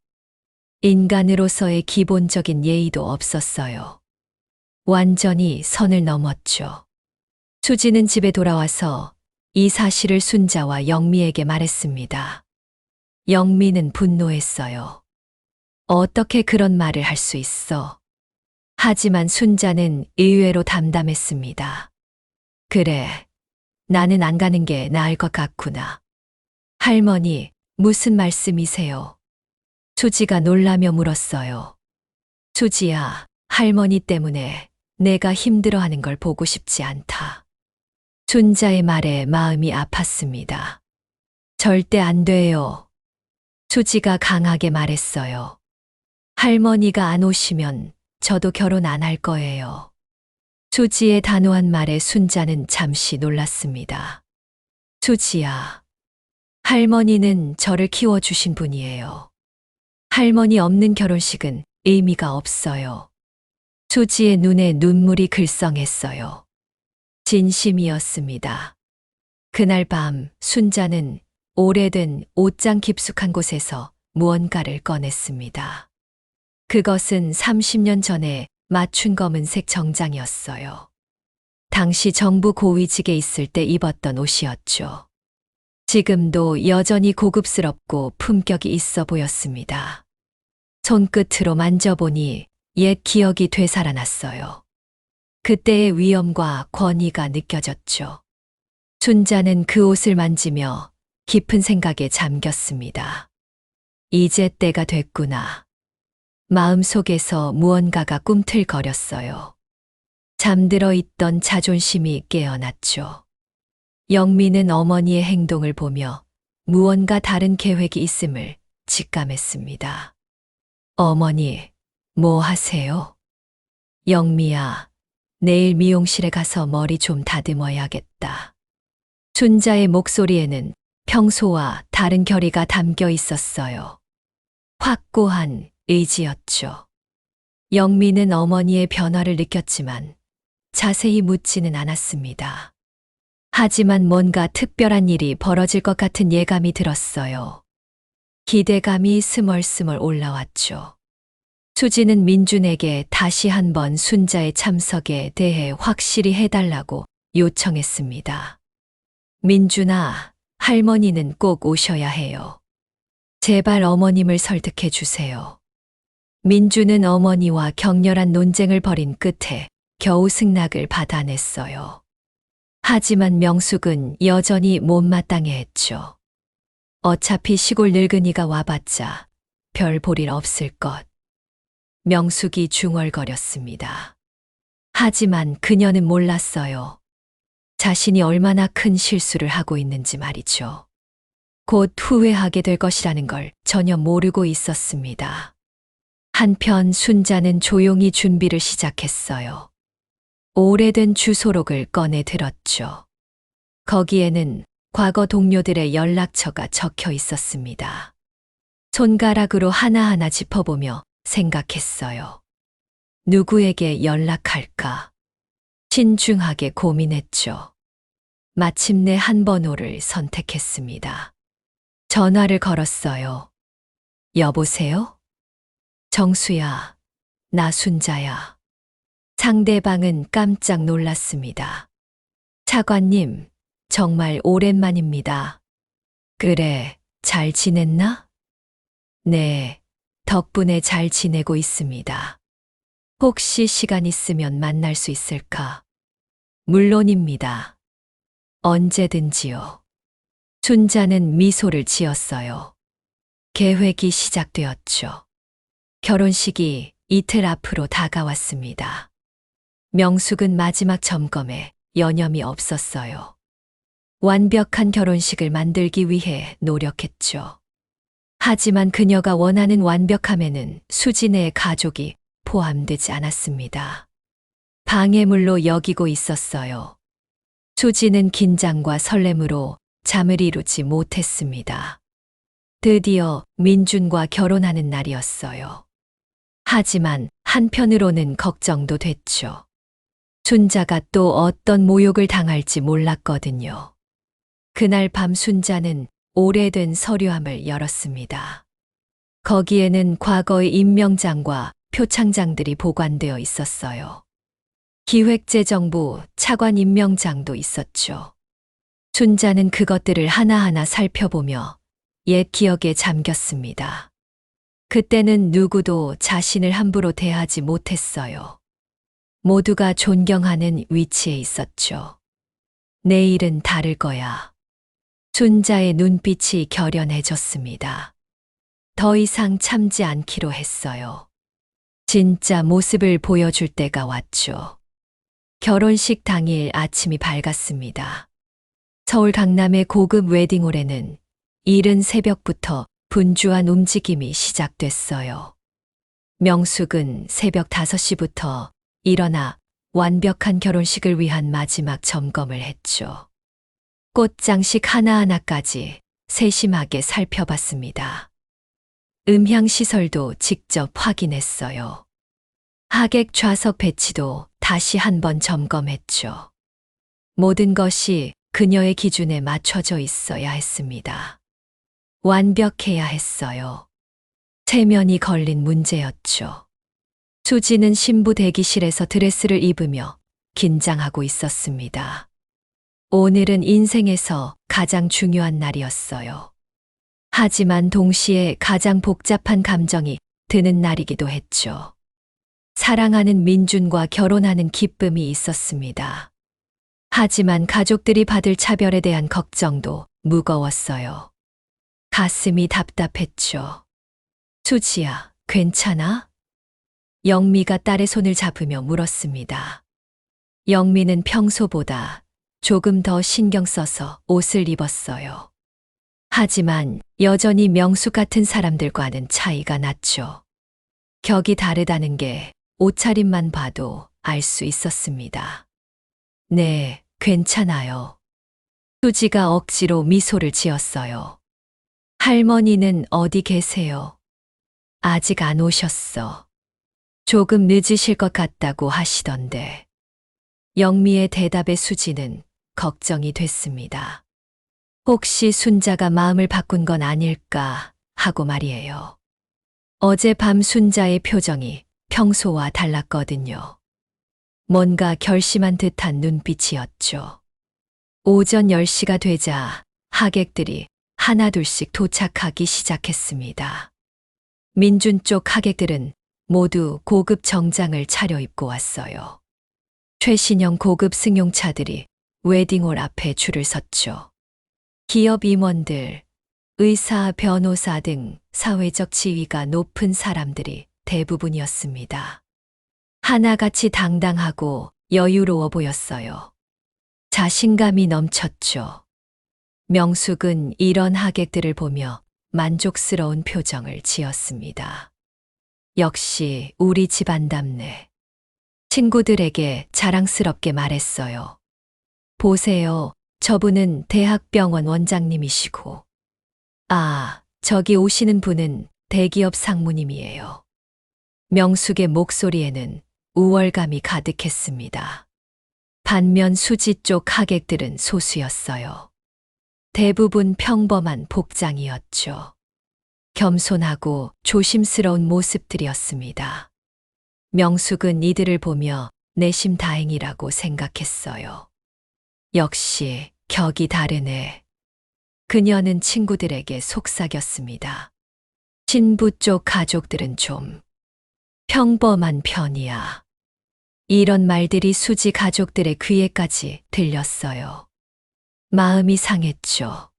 인간으로서의 기본적인 예의도 없었어요. 완전히 선을 넘었죠. 수지는 집에 돌아와서 이 사실을 순자와 영미에게 말했습니다. 영미는 분노했어요. 어떻게 그런 말을 할 수 있어? 하지만 순자는 의외로 담담했습니다. 그래, 나는 안 가는 게 나을 것 같구나. 할머니, 무슨 말씀이세요? 수지가 놀라며 물었어요. 수지야, 할머니 때문에 내가 힘들어하는 걸 보고 싶지 않다. 순자의 말에 마음이 아팠습니다. 절대 안 돼요. 수지가 강하게 말했어요. 할머니가 안 오시면 저도 결혼 안 할 거예요. 수지의 단호한 말에 순자는 잠시 놀랐습니다. 수지야, 할머니는 저를 키워주신 분이에요. 할머니 없는 결혼식은 의미가 없어요. 수지의 눈에 눈물이 글썽했어요. 진심이었습니다. 그날 밤 순자는 오래된 옷장 깊숙한 곳에서 무언가를 꺼냈습니다. 그것은 30년 전에 맞춘 검은색 정장이었어요. 당시 정부 고위직에 있을 때 입었던 옷이었죠. 지금도 여전히 고급스럽고 품격이 있어 보였습니다. 손끝으로 만져보니 옛 기억이 되살아났어요. 그때의 위엄과 권위가 느껴졌죠. 순자는 그 옷을 만지며 깊은 생각에 잠겼습니다. 이제 때가 됐구나. 마음속에서 무언가가 꿈틀거렸어요. 잠들어 있던 자존심이 깨어났죠. 영미는 어머니의 행동을 보며 무언가 다른 계획이 있음을 직감했습니다. 어머니, 뭐 하세요? 영미야, 내일 미용실에 가서 머리 좀 다듬어야겠다. 순자의 목소리에는 평소와 다른 결의가 담겨 있었어요. 확고한 의지였죠. 영미는 어머니의 변화를 느꼈지만 자세히 묻지는 않았습니다. 하지만 뭔가 특별한 일이 벌어질 것 같은 예감이 들었어요. 기대감이 스멀스멀 올라왔죠. 수지는 민준에게 다시 한번 순자의 참석에 대해 확실히 해달라고 요청했습니다. 민준아, 할머니는 꼭 오셔야 해요. 제발 어머님을 설득해 주세요. 민준은 어머니와 격렬한 논쟁을 벌인 끝에 겨우 승낙을 받아냈어요. 하지만 명숙은 여전히 못마땅해 했죠. 어차피 시골 늙은이가 와봤자 별 볼 일 없을 것. 명숙이 중얼거렸습니다. 하지만 그녀는 몰랐어요. 자신이 얼마나 큰 실수를 하고 있는지 말이죠. 곧 후회하게 될 것이라는 걸 전혀 모르고 있었습니다. 한편 순자는 조용히 준비를 시작했어요. 오래된 주소록을 꺼내 들었죠. 거기에는 과거 동료들의 연락처가 적혀 있었습니다. 손가락으로 하나하나 짚어보며 생각했어요. 누구에게 연락할까? 신중하게 고민했죠. 마침내 한 번호를 선택했습니다. 전화를 걸었어요. 여보세요? 정수야, 나 순자야. 상대방은 깜짝 놀랐습니다. 차관님, 정말 오랜만입니다. 그래, 잘 지냈나? 네, 덕분에 잘 지내고 있습니다. 혹시 시간 있으면 만날 수 있을까? 물론입니다. 언제든지요. 순자는 미소를 지었어요. 계획이 시작되었죠. 결혼식이 이틀 앞으로 다가왔습니다. 명숙은 마지막 점검에 여념이 없었어요. 완벽한 결혼식을 만들기 위해 노력했죠. 하지만 그녀가 원하는 완벽함에는 수진의 가족이 포함되지 않았습니다. 방해물로 여기고 있었어요. 수진은 긴장과 설렘으로 잠을 이루지 못했습니다. 드디어 민준과 결혼하는 날이었어요. 하지만 한편으로는 걱정도 됐죠. 순자가 또 어떤 모욕을 당할지 몰랐거든요. 그날 밤 순자는 오래된 서류함을 열었습니다. 거기에는 과거의 임명장과 표창장들이 보관되어 있었어요. 기획재정부 차관 임명장도 있었죠. 순자는 그것들을 하나하나 살펴보며 옛 기억에 잠겼습니다. 그때는 누구도 자신을 함부로 대하지 못했어요. 모두가 존경하는 위치에 있었죠. 내일은 다를 거야. 순자의 눈빛이 결연해졌습니다. 더 이상 참지 않기로 했어요. 진짜 모습을 보여줄 때가 왔죠. 결혼식 당일 아침이 밝았습니다. 서울 강남의 고급 웨딩홀에는 이른 새벽부터 분주한 움직임이 시작됐어요. 명숙은 새벽 5시부터 일어나 완벽한 결혼식을 위한 마지막 점검을 했죠. 꽃장식 하나하나까지 세심하게 살펴봤습니다. 음향시설도 직접 확인했어요. 하객 좌석 배치도 다시 한번 점검했죠. 모든 것이 그녀의 기준에 맞춰져 있어야 했습니다. 완벽해야 했어요. 체면이 걸린 문제였죠. 수지는 신부 대기실에서 드레스를 입으며 긴장하고 있었습니다. 오늘은 인생에서 가장 중요한 날이었어요. 하지만 동시에 가장 복잡한 감정이 드는 날이기도 했죠. 사랑하는 민준과 결혼하는 기쁨이 있었습니다. 하지만 가족들이 받을 차별에 대한 걱정도 무거웠어요. 가슴이 답답했죠. 수지야, 괜찮아? 영미가 딸의 손을 잡으며 물었습니다. 영미는 평소보다 조금 더 신경 써서 옷을 입었어요. 하지만 여전히 명숙 같은 사람들과는 차이가 났죠. 격이 다르다는 게 옷차림만 봐도 알 수 있었습니다. 네, 괜찮아요. 수지가 억지로 미소를 지었어요. 할머니는 어디 계세요? 아직 안 오셨어. 조금 늦으실 것 같다고 하시던데. 영미의 대답에 수지는 걱정이 됐습니다. 혹시 순자가 마음을 바꾼 건 아닐까 하고 말이에요. 어젯밤 순자의 표정이 평소와 달랐거든요. 뭔가 결심한 듯한 눈빛이었죠. 오전 10시가 되자 하객들이 하나둘씩 도착하기 시작했습니다. 민준 쪽 하객들은 모두 고급 정장을 차려입고 왔어요. 최신형 고급 승용차들이 웨딩홀 앞에 줄을 섰죠. 기업 임원들, 의사, 변호사 등 사회적 지위가 높은 사람들이 대부분이었습니다. 하나같이 당당하고 여유로워 보였어요. 자신감이 넘쳤죠. 명숙은 이런 하객들을 보며 만족스러운 표정을 지었습니다. 역시 우리 집안답네. 친구들에게 자랑스럽게 말했어요. 보세요. 저분은 대학병원 원장님이시고. 아, 저기 오시는 분은 대기업 상무님이에요. 명숙의 목소리에는 우월감이 가득했습니다. 반면 수지 쪽 하객들은 소수였어요. 대부분 평범한 복장이었죠. 겸손하고 조심스러운 모습들이었습니다. 명숙은 이들을 보며 내심 다행이라고 생각했어요. 역시 격이 다르네. 그녀는 친구들에게 속삭였습니다. 신부 쪽 가족들은 좀 평범한 편이야. 이런 말들이 수지 가족들의 귀에까지 들렸어요. 마음이 상했죠.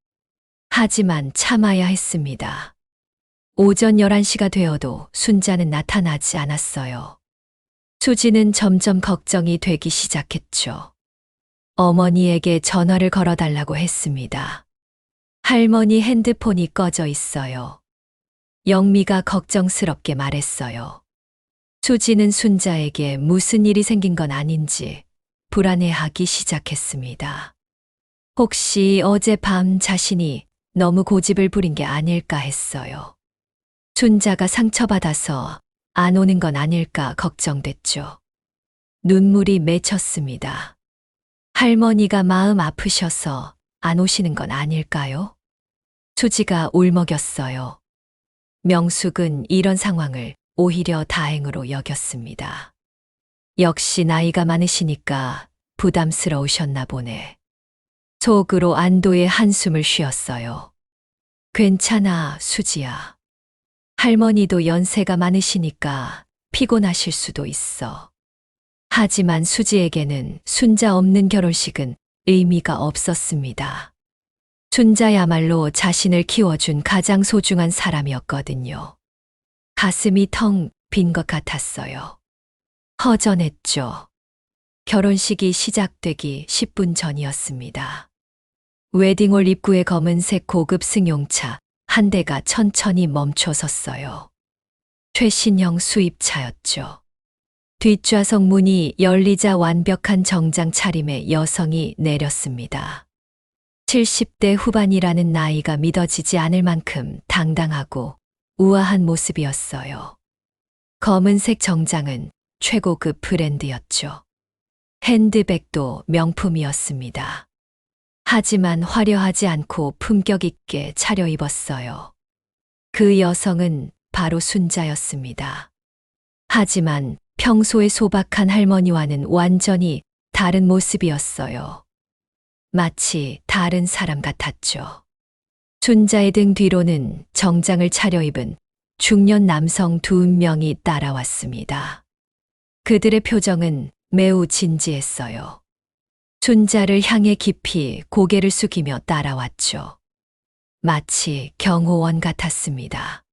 하지만 참아야 했습니다. 오전 11시가 되어도 순자는 나타나지 않았어요. 수지는 점점 걱정이 되기 시작했죠. 어머니에게 전화를 걸어달라고 했습니다. 할머니 핸드폰이 꺼져 있어요. 영미가 걱정스럽게 말했어요. 수지는 순자에게 무슨 일이 생긴 건 아닌지 불안해하기 시작했습니다. 혹시 어젯밤 자신이 너무 고집을 부린 게 아닐까 했어요. 순자가 상처받아서 안 오는 건 아닐까 걱정됐죠. 눈물이 맺혔습니다. 할머니가 마음 아프셔서 안 오시는 건 아닐까요? 수지가 울먹였어요. 명숙은 이런 상황을 오히려 다행으로 여겼습니다. 역시 나이가 많으시니까 부담스러우셨나 보네. 속으로 안도의 한숨을 쉬었어요. 괜찮아, 수지야. 할머니도 연세가 많으시니까 피곤하실 수도 있어. 하지만 수지에게는 순자 없는 결혼식은 의미가 없었습니다. 순자야말로 자신을 키워준 가장 소중한 사람이었거든요. 가슴이 텅 빈 것 같았어요. 허전했죠. 결혼식이 시작되기 10분 전이었습니다. 웨딩홀 입구에 검은색 고급 승용차 한 대가 천천히 멈춰 섰어요. 최신형 수입차였죠. 뒷좌석 문이 열리자 완벽한 정장 차림의 여성이 내렸습니다. 70대 후반이라는 나이가 믿어지지 않을 만큼 당당하고 우아한 모습이었어요. 검은색 정장은 최고급 브랜드였죠. 핸드백도 명품이었습니다. 하지만 화려하지 않고 품격 있게 차려입었어요. 그 여성은 바로 순자였습니다. 하지만 평소의 소박한 할머니와는 완전히 다른 모습이었어요. 마치 다른 사람 같았죠. 순자의 등 뒤로는 정장을 차려입은 중년 남성 2명이 따라왔습니다. 그들의 표정은 매우 진지했어요. 순자를 향해 깊이 고개를 숙이며 따라왔죠. 마치 경호원 같았습니다.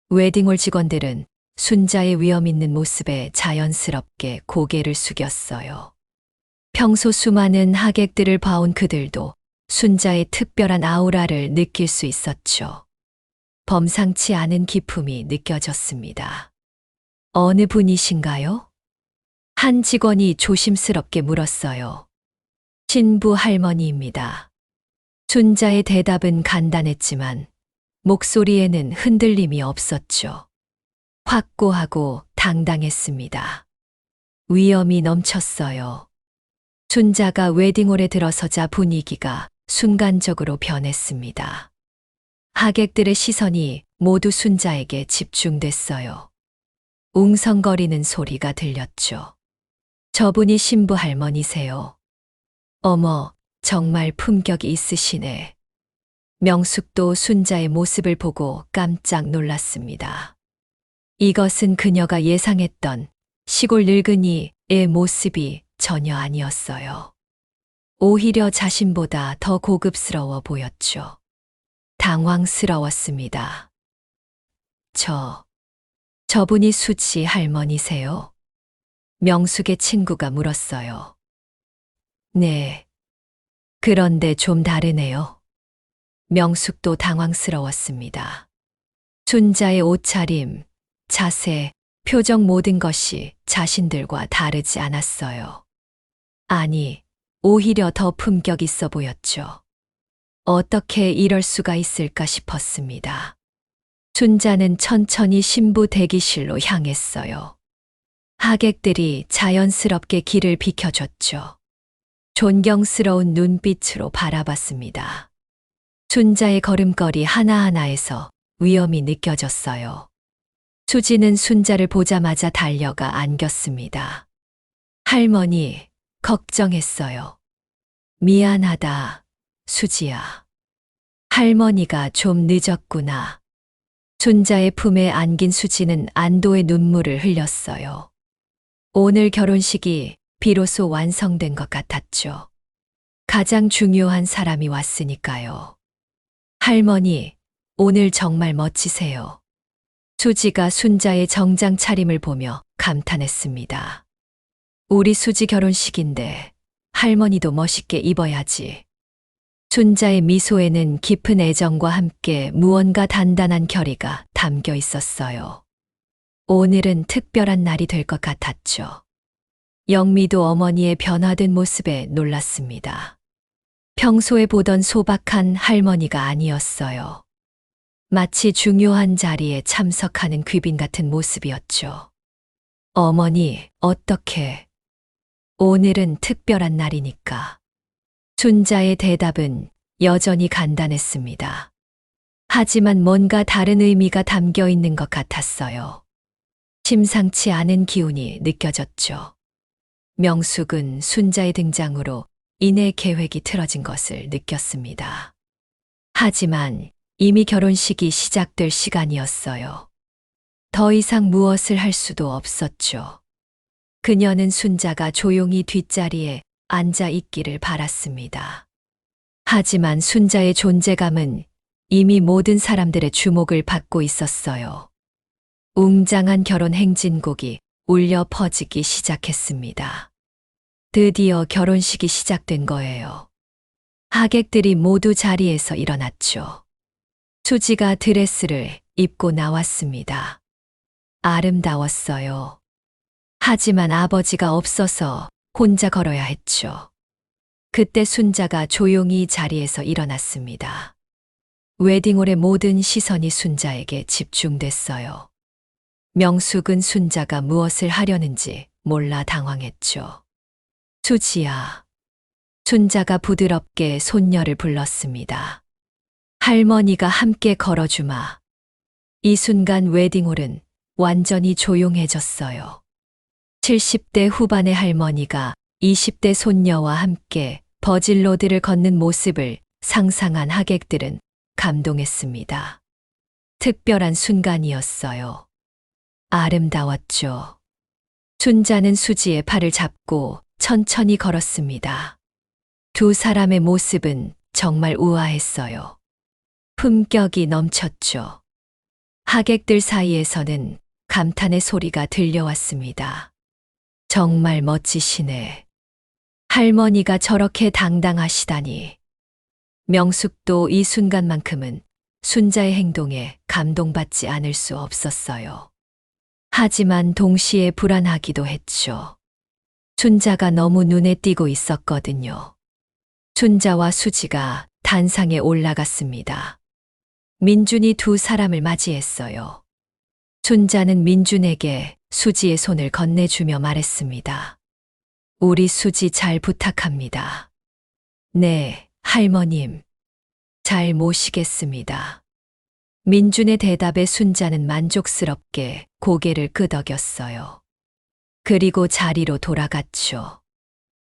웨딩홀 직원들은 순자의 위험 있는 모습에 자연스럽게 고개를 숙였어요. 평소 수많은 하객들을 봐온 그들도 순자의 특별한 아우라를 느낄 수 있었죠. 범상치 않은 기품이 느껴졌습니다. 어느 분이신가요? 한 직원이 조심스럽게 물었어요. 신부 할머니입니다. 순자의 대답은 간단했지만 목소리에는 흔들림이 없었죠. 확고하고 당당했습니다. 위엄이 넘쳤어요. 순자가 웨딩홀에 들어서자 분위기가 순간적으로 변했습니다. 하객들의 시선이 모두 순자에게 집중됐어요. 웅성거리는 소리가 들렸죠. 저분이 신부 할머니세요. 어머, 정말 품격이 있으시네. 명숙도 순자의 모습을 보고 깜짝 놀랐습니다. 이것은 그녀가 예상했던 시골 늙은이의 모습이 전혀 아니었어요. 오히려 자신보다 더 고급스러워 보였죠. 당황스러웠습니다. 저분이 수지 할머니세요? 명숙의 친구가 물었어요. 네. 그런데 좀 다르네요. 명숙도 당황스러웠습니다. 순자의 옷차림, 자세, 표정 모든 것이 자신들과 다르지 않았어요. 아니, 오히려 더 품격 있어 보였죠. 어떻게 이럴 수가 있을까 싶었습니다. 순자는 천천히 신부 대기실로 향했어요. 하객들이 자연스럽게 길을 비켜줬죠. 존경스러운 눈빛으로 바라봤습니다. 순자의 걸음걸이 하나하나에서 위엄이 느껴졌어요. 수지는 순자를 보자마자 달려가 안겼습니다. 할머니, 걱정했어요. 미안하다, 수지야. 할머니가 좀 늦었구나. 순자의 품에 안긴 수지는 안도의 눈물을 흘렸어요. 오늘 결혼식이 비로소 완성된 것 같았죠. 가장 중요한 사람이 왔으니까요. 할머니, 오늘 정말 멋지세요. 수지가 순자의 정장 차림을 보며 감탄했습니다. 우리 수지 결혼식인데 할머니도 멋있게 입어야지. 순자의 미소에는 깊은 애정과 함께 무언가 단단한 결의가 담겨 있었어요. 오늘은 특별한 날이 될 것 같았죠. 영미도 어머니의 변화된 모습에 놀랐습니다. 평소에 보던 소박한 할머니가 아니었어요. 마치 중요한 자리에 참석하는 귀빈 같은 모습이었죠. 어머니, 어떻게? 오늘은 특별한 날이니까. 순자의 대답은 여전히 간단했습니다. 하지만 뭔가 다른 의미가 담겨 있는 것 같았어요. 심상치 않은 기운이 느껴졌죠. 명숙은 순자의 등장으로 이내 계획이 틀어진 것을 느꼈습니다. 하지만 이미 결혼식이 시작될 시간이었어요. 더 이상 무엇을 할 수도 없었죠. 그녀는 순자가 조용히 뒷자리에 앉아 있기를 바랐습니다. 하지만 순자의 존재감은 이미 모든 사람들의 주목을 받고 있었어요. 웅장한 결혼 행진곡이 울려 퍼지기 시작했습니다. 드디어 결혼식이 시작된 거예요. 하객들이 모두 자리에서 일어났죠. 수지가 드레스를 입고 나왔습니다. 아름다웠어요. 하지만 아버지가 없어서 혼자 걸어야 했죠. 그때 순자가 조용히 자리에서 일어났습니다. 웨딩홀의 모든 시선이 순자에게 집중됐어요. 명숙은 순자가 무엇을 하려는지 몰라 당황했죠. 수지야. 순자가 부드럽게 손녀를 불렀습니다. 할머니가 함께 걸어주마. 이 순간 웨딩홀은 완전히 조용해졌어요. 70대 후반의 할머니가 20대 손녀와 함께 버질로드를 걷는 모습을 상상한 하객들은 감동했습니다. 특별한 순간이었어요. 아름다웠죠. 순자는 수지의 팔을 잡고 천천히 걸었습니다. 두 사람의 모습은 정말 우아했어요. 품격이 넘쳤죠. 하객들 사이에서는 감탄의 소리가 들려왔습니다. 정말 멋지시네. 할머니가 저렇게 당당하시다니. 명숙도 이 순간만큼은 순자의 행동에 감동받지 않을 수 없었어요. 하지만 동시에 불안하기도 했죠. 순자가 너무 눈에 띄고 있었거든요. 순자와 수지가 단상에 올라갔습니다. 민준이 두 사람을 맞이했어요. 순자는 민준에게 수지의 손을 건네주며 말했습니다. 우리 수지 잘 부탁합니다. 네, 할머님. 잘 모시겠습니다. 민준의 대답에 순자는 만족스럽게 고개를 끄덕였어요. 그리고 자리로 돌아갔죠.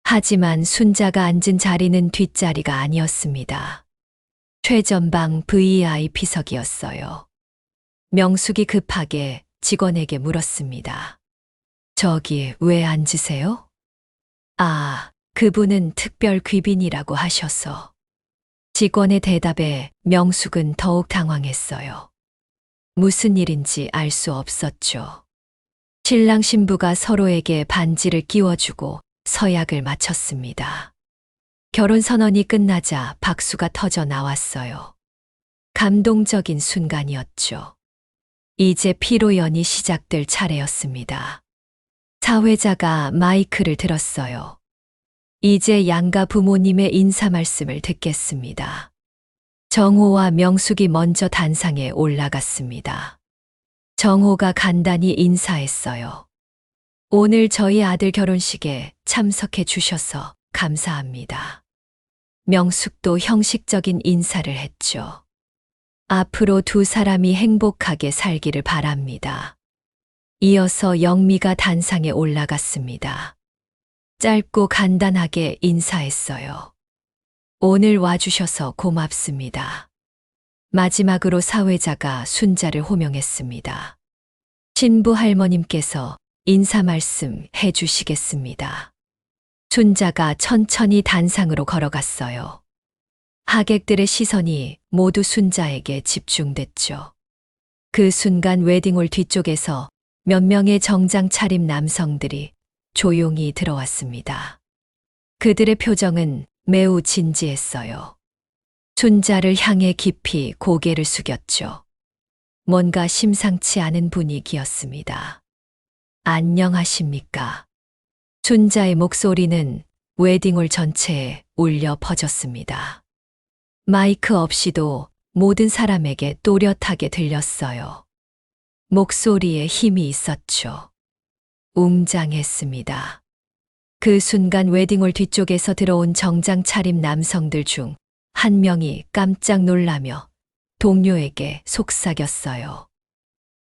하지만 순자가 앉은 자리는 뒷자리가 아니었습니다. 최전방 VIP석이었어요. 명숙이 급하게 직원에게 물었습니다. 저기 왜 앉으세요? 아, 그분은 특별 귀빈이라고 하셔서. 직원의 대답에 명숙은 더욱 당황했어요. 무슨 일인지 알 수 없었죠. 신랑 신부가 서로에게 반지를 끼워주고 서약을 마쳤습니다. 결혼 선언이 끝나자 박수가 터져 나왔어요. 감동적인 순간이었죠. 이제 피로연이 시작될 차례였습니다. 사회자가 마이크를 들었어요. 이제 양가 부모님의 인사 말씀을 듣겠습니다. 정호와 명숙이 먼저 단상에 올라갔습니다. 정호가 간단히 인사했어요. 오늘 저희 아들 결혼식에 참석해 주셔서 감사합니다. 명숙도 형식적인 인사를 했죠. 앞으로 두 사람이 행복하게 살기를 바랍니다. 이어서 영미가 단상에 올라갔습니다. 짧고 간단하게 인사했어요. 오늘 와주셔서 고맙습니다. 마지막으로 사회자가 순자를 호명했습니다. 신부 할머님께서 인사 말씀 해주시겠습니다. 순자가 천천히 단상으로 걸어갔어요. 하객들의 시선이 모두 순자에게 집중됐죠. 그 순간 웨딩홀 뒤쪽에서 몇 명의 정장 차림 남성들이 조용히 들어왔습니다. 그들의 표정은 매우 진지했어요. 순자를 향해 깊이 고개를 숙였죠. 뭔가 심상치 않은 분위기였습니다. 안녕하십니까? 순자의 목소리는 웨딩홀 전체에 울려 퍼졌습니다. 마이크 없이도 모든 사람에게 또렷하게 들렸어요. 목소리에 힘이 있었죠. 웅장했습니다. 그 순간 웨딩홀 뒤쪽에서 들어온 정장 차림 남성들 중 한 명이 깜짝 놀라며 동료에게 속삭였어요.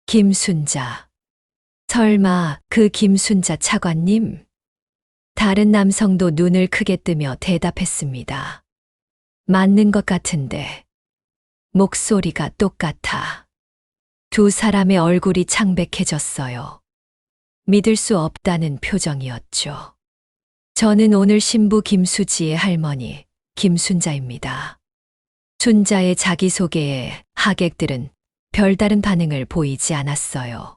김순자. 설마 그 김순자 차관님? 다른 남성도 눈을 크게 뜨며 대답했습니다. 맞는 것 같은데. 목소리가 똑같아. 두 사람의 얼굴이 창백해졌어요. 믿을 수 없다는 표정이었죠. 저는 오늘 신부 김수지의 할머니 김순자입니다. 순자의 자기소개에 하객들은 별다른 반응을 보이지 않았어요.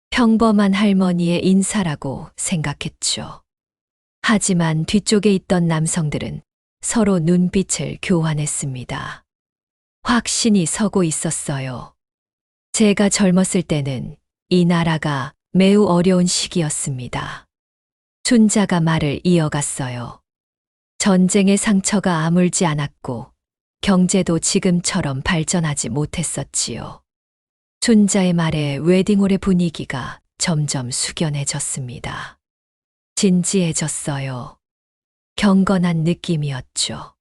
평범한 할머니의 인사라고 생각했죠. 하지만 뒤쪽에 있던 남성들은 서로 눈빛을 교환했습니다. 확신이 서고 있었어요. 제가 젊었을 때는 이 나라가 매우 어려운 시기였습니다. 순자가 말을 이어갔어요. 전쟁의 상처가 아물지 않았고 경제도 지금처럼 발전하지 못했었지요. 순자의 말에 웨딩홀의 분위기가 점점 숙연해졌습니다. 진지해졌어요. 경건한 느낌이었죠.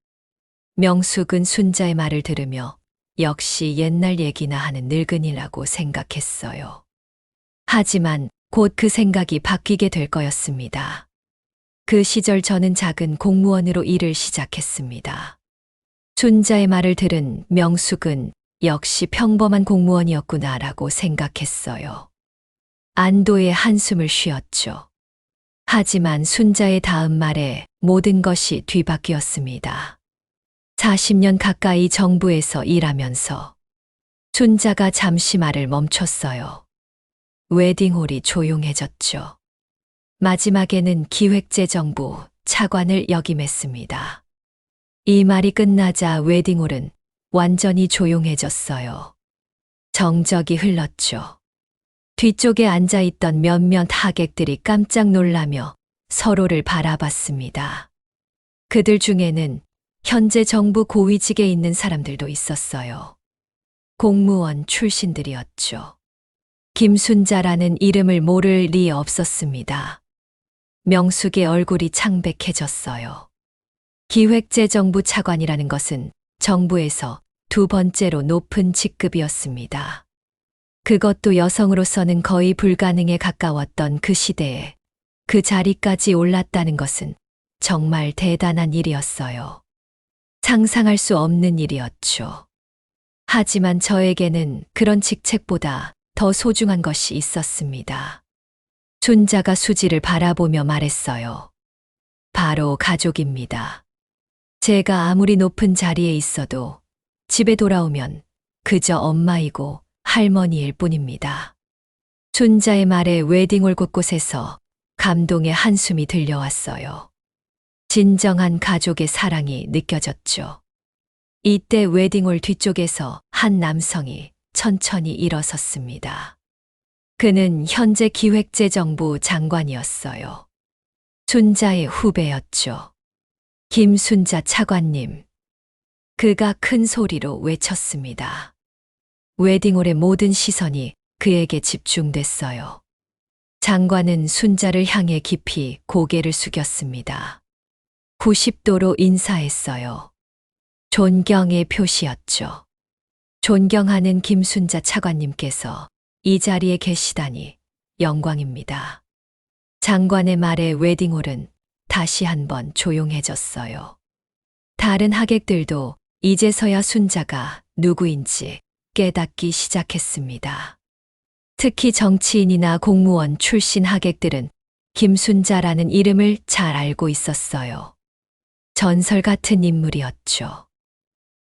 명숙은 순자의 말을 들으며 역시 옛날 얘기나 하는 늙은이라고 생각했어요. 하지만 곧 그 생각이 바뀌게 될 거였습니다. 그 시절 저는 작은 공무원으로 일을 시작했습니다. 순자의 말을 들은 명숙은 역시 평범한 공무원이었구나라고 생각했어요. 안도의 한숨을 쉬었죠. 하지만 순자의 다음 말에 모든 것이 뒤바뀌었습니다. 40년 가까이 정부에서 일하면서 순자가 잠시 말을 멈췄어요. 웨딩홀이 조용해졌죠. 마지막에는 기획재정부 차관을 역임했습니다. 이 말이 끝나자 웨딩홀은 완전히 조용해졌어요. 정적이 흘렀죠. 뒤쪽에 앉아있던 몇몇 하객들이 깜짝 놀라며 서로를 바라봤습니다. 그들 중에는 현재 정부 고위직에 있는 사람들도 있었어요. 공무원 출신들이었죠. 김순자라는 이름을 모를 리 없었습니다. 명숙의 얼굴이 창백해졌어요. 기획재정부 차관이라는 것은 정부에서 두 번째로 높은 직급이었습니다. 그것도 여성으로서는 거의 불가능에 가까웠던 그 시대에 그 자리까지 올랐다는 것은 정말 대단한 일이었어요. 상상할 수 없는 일이었죠. 하지만 저에게는 그런 직책보다 더 소중한 것이 있었습니다. 순자가 수지를 바라보며 말했어요. 바로 가족입니다. 제가 아무리 높은 자리에 있어도 집에 돌아오면 그저 엄마이고 할머니일 뿐입니다. 순자의 말에 웨딩홀 곳곳에서 감동의 한숨이 들려왔어요. 진정한 가족의 사랑이 느껴졌죠. 이때 웨딩홀 뒤쪽에서 한 남성이 천천히 일어섰습니다. 그는 현재 기획재정부 장관이었어요. 순자의 후배였죠. 김순자 차관님. 그가 큰 소리로 외쳤습니다. 웨딩홀의 모든 시선이 그에게 집중됐어요. 장관은 순자를 향해 깊이 고개를 숙였습니다. 90도로 인사했어요. 존경의 표시였죠. 존경하는 김순자 차관님께서 이 자리에 계시다니 영광입니다. 장관의 말에 웨딩홀은 다시 한번 조용해졌어요. 다른 하객들도 이제서야 순자가 누구인지 깨닫기 시작했습니다. 특히 정치인이나 공무원 출신 하객들은 김순자라는 이름을 잘 알고 있었어요. 전설 같은 인물이었죠.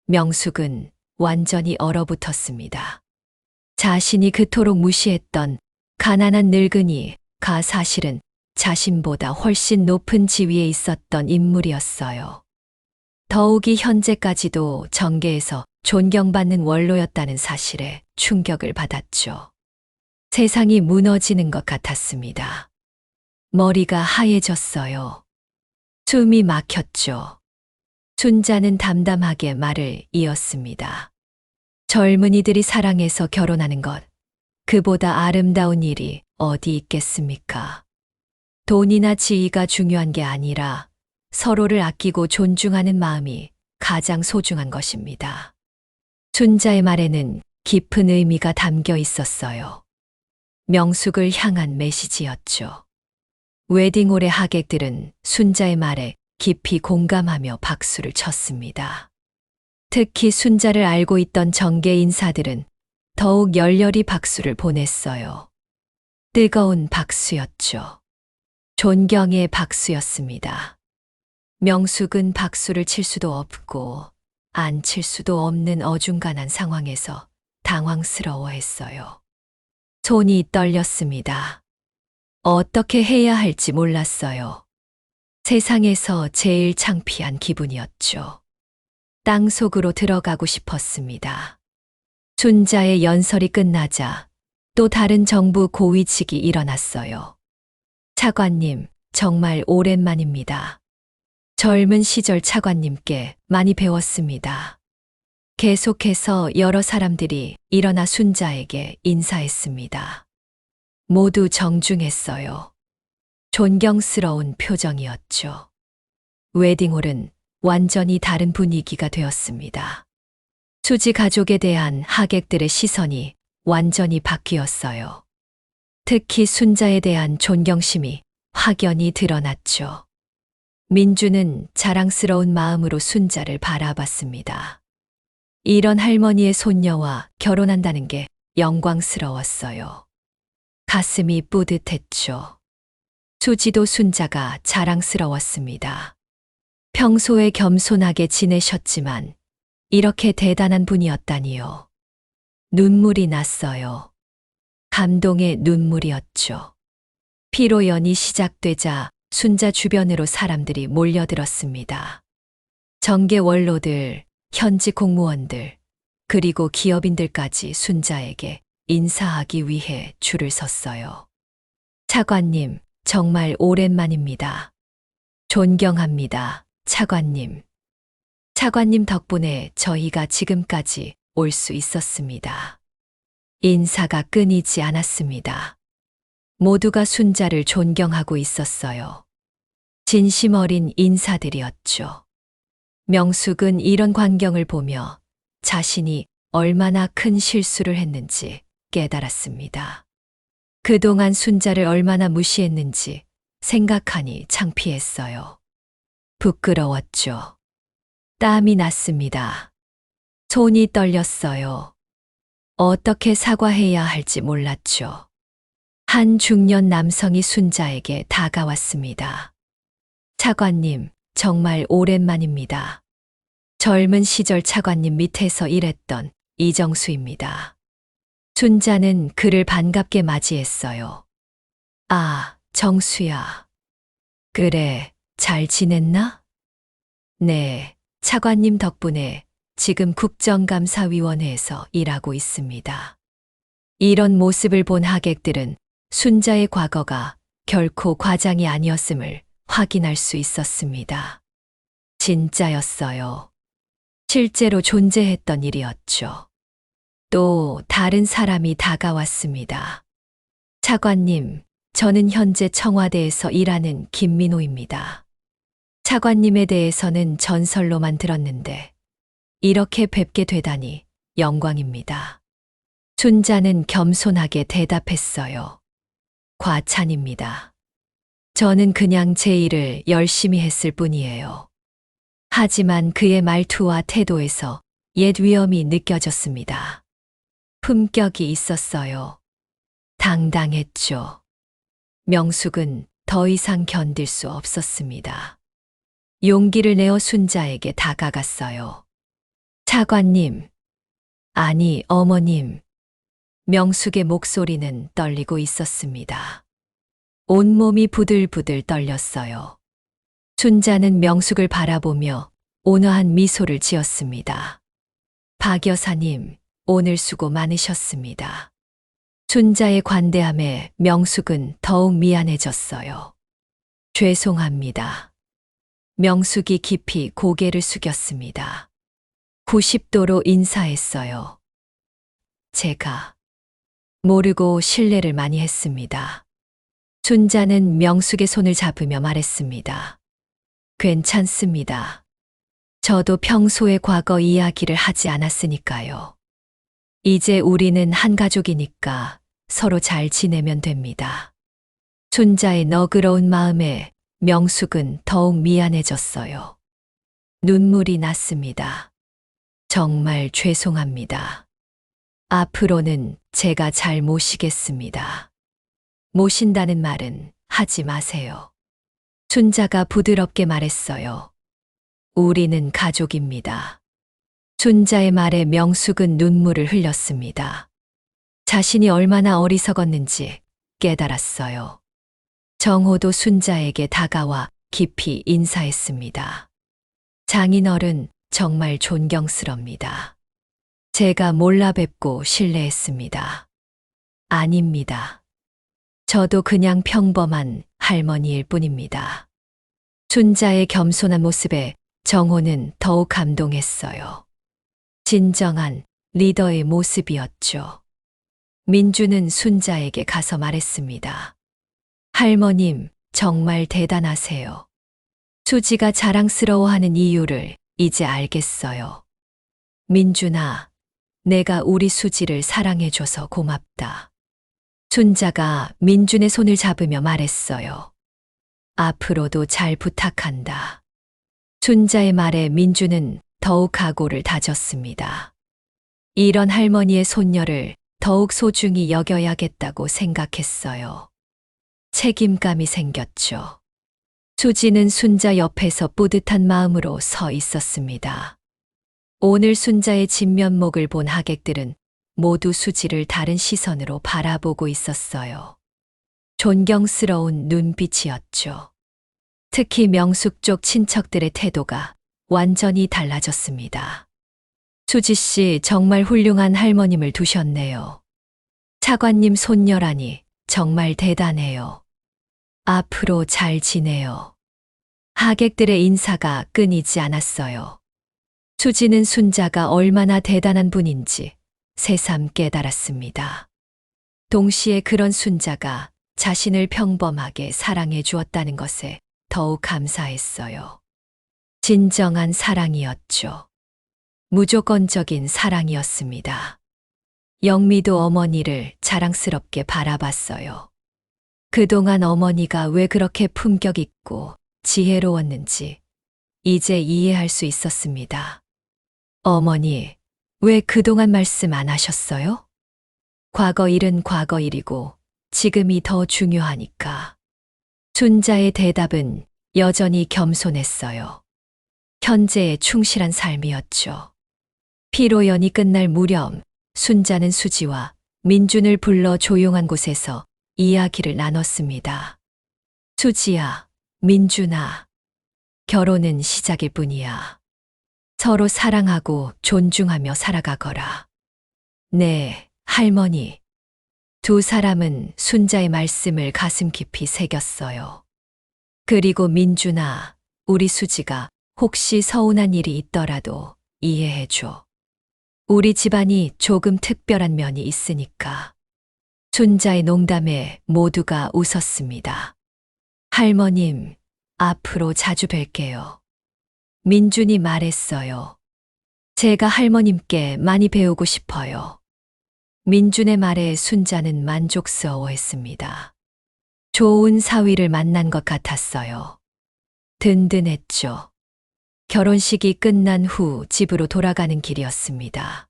명숙은 완전히 얼어붙었습니다. 자신이 그토록 무시했던 가난한 늙은이가 사실은 자신보다 훨씬 높은 지위에 있었던 인물이었어요. 더욱이 현재까지도 정계에서 존경받는 원로였다는 사실에 충격을 받았죠. 세상이 무너지는 것 같았습니다. 머리가 하얘졌어요. 숨이 막혔죠. 순자는 담담하게 말을 이었습니다. 젊은이들이 사랑해서 결혼하는 것, 그보다 아름다운 일이 어디 있겠습니까? 돈이나 지위가 중요한 게 아니라 서로를 아끼고 존중하는 마음이 가장 소중한 것입니다. 순자의 말에는 깊은 의미가 담겨 있었어요. 명숙을 향한 메시지였죠. 웨딩홀의 하객들은 순자의 말에 깊이 공감하며 박수를 쳤습니다. 특히 순자를 알고 있던 정계 인사들은 더욱 열렬히 박수를 보냈어요. 뜨거운 박수였죠. 존경의 박수였습니다. 명숙은 박수를 칠 수도 없고 안 칠 수도 없는 어중간한 상황에서 당황스러워했어요. 손이 떨렸습니다. 어떻게 해야 할지 몰랐어요. 세상에서 제일 창피한 기분이었죠. 땅속으로 들어가고 싶었습니다. 순자의 연설이 끝나자 또 다른 정부 고위직이 일어났어요. 차관님, 정말 오랜만입니다. 젊은 시절 차관님께 많이 배웠습니다. 계속해서 여러 사람들이 일어나 순자에게 인사했습니다. 모두 정중했어요. 존경스러운 표정이었죠. 웨딩홀은 완전히 다른 분위기가 되었습니다. 수지 가족에 대한 하객들의 시선이 완전히 바뀌었어요. 특히 순자에 대한 존경심이 확연히 드러났죠. 민주는 자랑스러운 마음으로 순자를 바라봤습니다. 이런 할머니의 손녀와 결혼한다는 게 영광스러웠어요. 가슴이 뿌듯했죠. 수지도 순자가 자랑스러웠습니다. 평소에 겸손하게 지내셨지만 이렇게 대단한 분이었다니요. 눈물이 났어요. 감동의 눈물이었죠. 피로연이 시작되자 순자 주변으로 사람들이 몰려들었습니다. 정계 원로들, 현지 공무원들, 그리고 기업인들까지 순자에게 인사하기 위해 줄을 섰어요. 차관님, 정말 오랜만입니다. 존경합니다, 차관님. 차관님 덕분에 저희가 지금까지 올 수 있었습니다. 인사가 끊이지 않았습니다. 모두가 순자를 존경하고 있었어요. 진심 어린 인사들이었죠. 명숙은 이런 광경을 보며 자신이 얼마나 큰 실수를 했는지 깨달았습니다. 그동안 순자를 얼마나 무시했는지 생각하니 창피했어요. 부끄러웠죠. 땀이 났습니다. 손이 떨렸어요. 어떻게 사과해야 할지 몰랐죠. 한 중년 남성이 순자에게 다가왔습니다. 차관님, 정말 오랜만입니다. 젊은 시절 차관님 밑에서 일했던 이정수입니다. 순자는 그를 반갑게 맞이했어요. 아, 정수야. 그래, 잘 지냈나? 네, 차관님 덕분에 지금 국정감사위원회에서 일하고 있습니다. 이런 모습을 본 하객들은 순자의 과거가 결코 과장이 아니었음을 확인할 수 있었습니다. 진짜였어요. 실제로 존재했던 일이었죠. 또 다른 사람이 다가왔습니다. 차관님, 저는 현재 청와대에서 일하는 김민호입니다. 차관님에 대해서는 전설로만 들었는데 이렇게 뵙게 되다니 영광입니다. 순자는 겸손하게 대답했어요. 과찬입니다. 저는 그냥 제 일을 열심히 했을 뿐이에요. 하지만 그의 말투와 태도에서 옛 위엄이 느껴졌습니다. 품격이 있었어요. 당당했죠. 명숙은 더 이상 견딜 수 없었습니다. 용기를 내어 순자에게 다가갔어요. 차관님, 아니 어머님. 명숙의 목소리는 떨리고 있었습니다. 온몸이 부들부들 떨렸어요. 순자는 명숙을 바라보며 온화한 미소를 지었습니다. 박 여사님, 오늘 수고 많으셨습니다. 순자의 관대함에 명숙은 더욱 미안해졌어요. 죄송합니다. 명숙이 깊이 고개를 숙였습니다. 90도로 인사했어요. 제가 모르고 실례를 많이 했습니다. 순자는 명숙의 손을 잡으며 말했습니다. 괜찮습니다. 저도 평소에 과거 이야기를 하지 않았으니까요. 이제 우리는 한 가족이니까 서로 잘 지내면 됩니다. 순자의 너그러운 마음에 명숙은 더욱 미안해졌어요. 눈물이 났습니다. 정말 죄송합니다. 앞으로는 제가 잘 모시겠습니다. 모신다는 말은 하지 마세요. 춘자가 부드럽게 말했어요. 우리는 가족입니다. 춘자의 말에 명숙은 눈물을 흘렸습니다. 자신이 얼마나 어리석었는지 깨달았어요. 정호도 순자에게 다가와 깊이 인사했습니다. 장인어른 정말 존경스럽니다. 제가 몰라 뵙고 실례했습니다. 아닙니다. 저도 그냥 평범한 할머니일 뿐입니다. 춘자의 겸손한 모습에 정호는 더욱 감동했어요. 진정한 리더의 모습이었죠. 민주는 순자에게 가서 말했습니다. 할머님, 정말 대단하세요. 수지가 자랑스러워하는 이유를 이제 알겠어요. 민준아, 내가 우리 수지를 사랑해줘서 고맙다. 순자가 민준의 손을 잡으며 말했어요. 앞으로도 잘 부탁한다. 순자의 말에 민준은 더욱 각오를 다졌습니다. 이런 할머니의 손녀를 더욱 소중히 여겨야겠다고 생각했어요. 책임감이 생겼죠. 수지는 순자 옆에서 뿌듯한 마음으로 서 있었습니다. 오늘 순자의 진면목을 본 하객들은 모두 수지를 다른 시선으로 바라보고 있었어요. 존경스러운 눈빛이었죠. 특히 명숙 쪽 친척들의 태도가 완전히 달라졌습니다. 수지 씨 정말 훌륭한 할머님을 두셨네요. 차관님 손녀라니 정말 대단해요. 앞으로 잘 지내요. 하객들의 인사가 끊이지 않았어요. 수지는 순자가 얼마나 대단한 분인지 새삼 깨달았습니다. 동시에 그런 순자가 자신을 평범하게 사랑해 주었다는 것에 더욱 감사했어요. 진정한 사랑이었죠. 무조건적인 사랑이었습니다. 영미도 어머니를 자랑스럽게 바라봤어요. 그동안 어머니가 왜 그렇게 품격 있고 지혜로웠는지 이제 이해할 수 있었습니다. 어머니, 왜 그동안 말씀 안 하셨어요? 과거 일은 과거 일이고 지금이 더 중요하니까. 순자의 대답은 여전히 겸손했어요. 현재에 충실한 삶이었죠. 피로연이 끝날 무렵 순자는 수지와 민준을 불러 조용한 곳에서 이야기를 나눴습니다. 수지야, 민준아, 결혼은 시작일 뿐이야. 서로 사랑하고 존중하며 살아가거라. 네, 할머니. 두 사람은 순자의 말씀을 가슴 깊이 새겼어요. 그리고 민준아, 우리 수지가 혹시 서운한 일이 있더라도 이해해줘. 우리 집안이 조금 특별한 면이 있으니까. 순자의 농담에 모두가 웃었습니다. 할머님, 앞으로 자주 뵐게요. 민준이 말했어요. 제가 할머님께 많이 배우고 싶어요. 민준의 말에 순자는 만족스러워했습니다. 좋은 사위를 만난 것 같았어요. 든든했죠. 결혼식이 끝난 후 집으로 돌아가는 길이었습니다.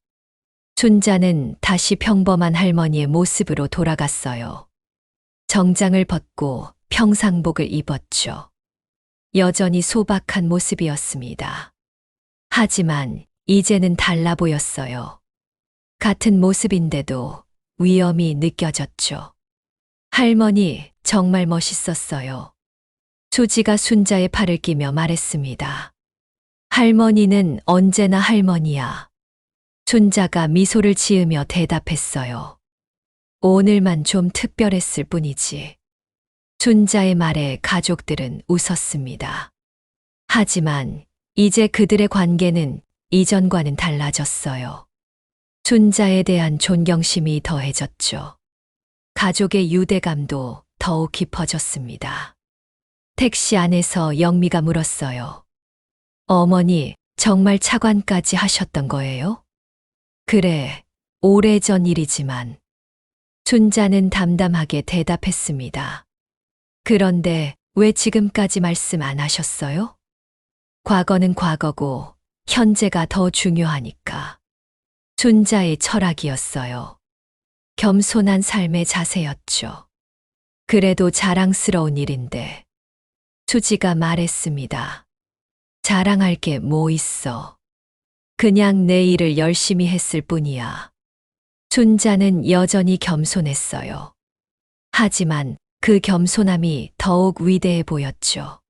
순자는 다시 평범한 할머니의 모습으로 돌아갔어요. 정장을 벗고 평상복을 입었죠. 여전히 소박한 모습이었습니다. 하지만 이제는 달라 보였어요. 같은 모습인데도 위엄이 느껴졌죠. 할머니, 정말 멋있었어요. 수지가 순자의 팔을 끼며 말했습니다. 할머니는 언제나 할머니야. 순자가 미소를 지으며 대답했어요. 오늘만 좀 특별했을 뿐이지. 순자의 말에 가족들은 웃었습니다. 하지만 이제 그들의 관계는 이전과는 달라졌어요. 순자에 대한 존경심이 더해졌죠. 가족의 유대감도 더욱 깊어졌습니다. 택시 안에서 영미가 물었어요. 어머니, 정말 차관까지 하셨던 거예요? 그래, 오래전 일이지만. 순자는 담담하게 대답했습니다. 그런데 왜 지금까지 말씀 안 하셨어요? 과거는 과거고 현재가 더 중요하니까. 순자의 철학이었어요. 겸손한 삶의 자세였죠. 그래도 자랑스러운 일인데. 수지가 말했습니다. 자랑할 게 뭐 있어. 그냥 내 일을 열심히 했을 뿐이야. 순자는 여전히 겸손했어요. 하지만 그 겸손함이 더욱 위대해 보였죠.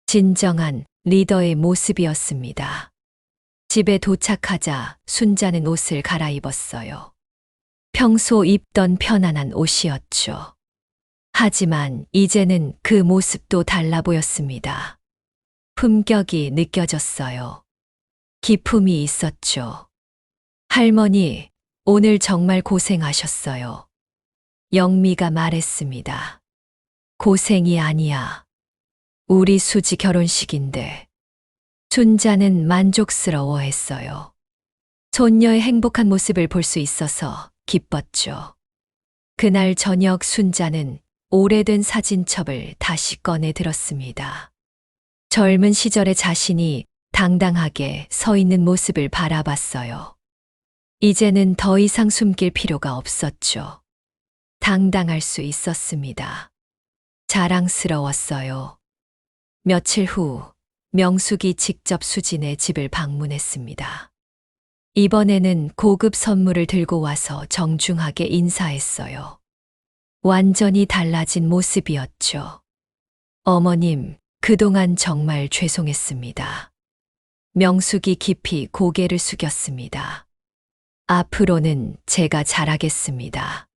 진정한 리더의 모습이었습니다. 집에 도착하자 순자는 옷을 갈아입었어요. 평소 입던 편안한 옷이었죠. 하지만 이제는 그 모습도 달라 보였습니다. 품격이 느껴졌어요. 기품이 있었죠. 할머니, 오늘 정말 고생하셨어요. 영미가 말했습니다. 고생이 아니야. 우리 수지 결혼식인데. 순자는 만족스러워했어요. 손녀의 행복한 모습을 볼 수 있어서 기뻤죠. 그날 저녁 순자는 오래된 사진첩을 다시 꺼내 들었습니다. 젊은 시절의 자신이 당당하게 서 있는 모습을 바라봤어요. 이제는 더 이상 숨길 필요가 없었죠. 당당할 수 있었습니다. 자랑스러웠어요. 며칠 후 명숙이 직접 수진의 집을 방문했습니다. 이번에는 고급 선물을 들고 와서 정중하게 인사했어요. 완전히 달라진 모습이었죠. 어머님, 그동안 정말 죄송했습니다. 명숙이 깊이 고개를 숙였습니다. 앞으로는 제가 잘하겠습니다.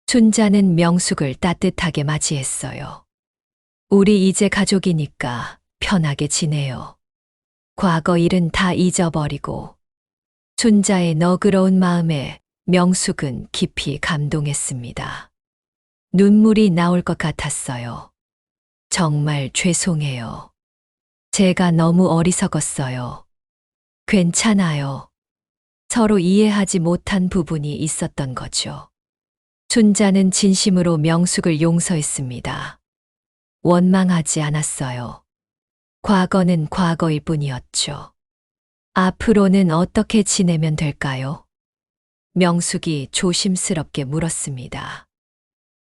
순자는 명숙을 따뜻하게 맞이했어요. 우리 이제 가족이니까 편하게 지내요. 과거 일은 다 잊어버리고. 순자의 너그러운 마음에 명숙은 깊이 감동했습니다. 눈물이 나올 것 같았어요. 정말 죄송해요. 제가 너무 어리석었어요. 괜찮아요. 서로 이해하지 못한 부분이 있었던 거죠. 순자는 진심으로 명숙을 용서했습니다. 원망하지 않았어요. 과거는 과거일 뿐이었죠. 앞으로는 어떻게 지내면 될까요? 명숙이 조심스럽게 물었습니다.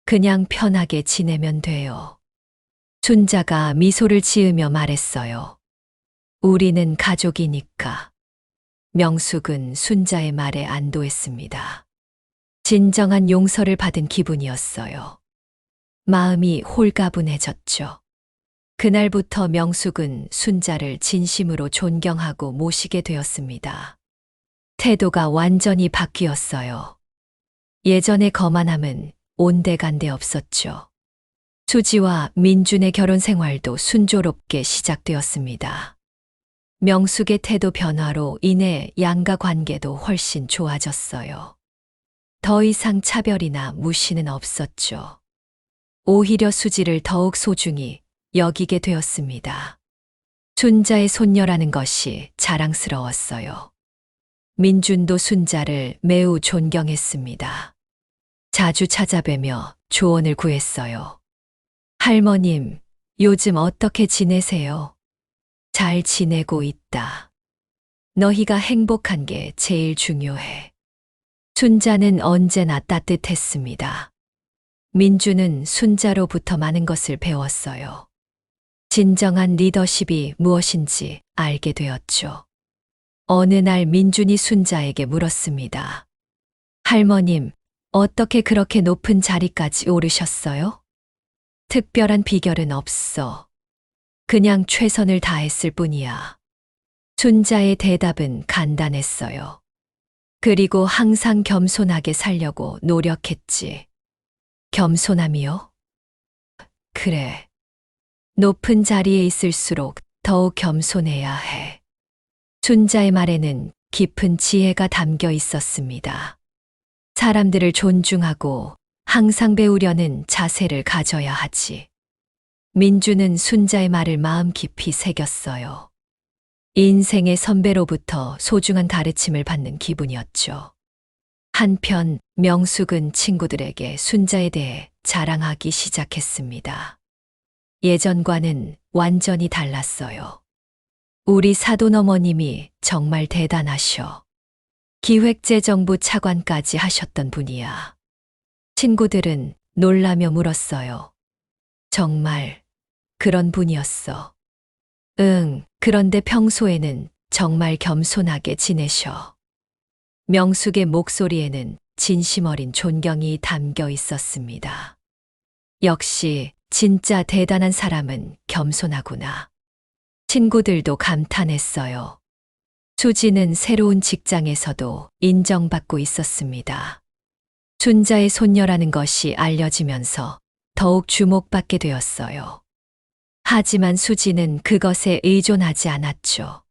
그냥 편하게 지내면 돼요. 순자가 미소를 지으며 말했어요. 우리는 가족이니까. 명숙은 순자의 말에 안도했습니다. 진정한 용서를 받은 기분이었어요. 마음이 홀가분해졌죠. 그날부터 명숙은 순자를 진심으로 존경하고 모시게 되었습니다. 태도가 완전히 바뀌었어요. 예전의 거만함은 온데간데 없었죠. 수지와 민준의 결혼 생활도 순조롭게 시작되었습니다. 명숙의 태도 변화로 인해 양가 관계도 훨씬 좋아졌어요. 더 이상 차별이나 무시는 없었죠. 오히려 수지를 더욱 소중히 여기게 되었습니다. 순자의 손녀라는 것이 자랑스러웠어요. 민준도 순자를 매우 존경했습니다. 자주 찾아뵈며 조언을 구했어요. 할머님, 요즘 어떻게 지내세요? 잘 지내고 있다. 너희가 행복한 게 제일 중요해. 순자는 언제나 따뜻했습니다. 민주는 순자로부터 많은 것을 배웠어요. 진정한 리더십이 무엇인지 알게 되었죠. 어느 날 민준이 순자에게 물었습니다. 할머님, 어떻게 그렇게 높은 자리까지 오르셨어요? 특별한 비결은 없어. 그냥 최선을 다했을 뿐이야. 순자의 대답은 간단했어요. 그리고 항상 겸손하게 살려고 노력했지. 겸손함이요? 그래. 높은 자리에 있을수록 더욱 겸손해야 해. 순자의 말에는 깊은 지혜가 담겨 있었습니다. 사람들을 존중하고 항상 배우려는 자세를 가져야 하지. 민주는 순자의 말을 마음 깊이 새겼어요. 인생의 선배로부터 소중한 가르침을 받는 기분이었죠. 한편 명숙은 친구들에게 순자에 대해 자랑하기 시작했습니다. 예전과는 완전히 달랐어요. 우리 사돈 어머님이 정말 대단하셔. 기획재정부 차관까지 하셨던 분이야. 친구들은 놀라며 물었어요. 정말 그런 분이었어. 응, 그런데 평소에는 정말 겸손하게 지내셔. 명숙의 목소리에는 진심 어린 존경이 담겨 있었습니다. 역시 진짜 대단한 사람은 겸손하구나. 친구들도 감탄했어요. 수지는 새로운 직장에서도 인정받고 있었습니다. 춘자의 손녀라는 것이 알려지면서 더욱 주목받게 되었어요. 하지만 수지는 그것에 의존하지 않았죠.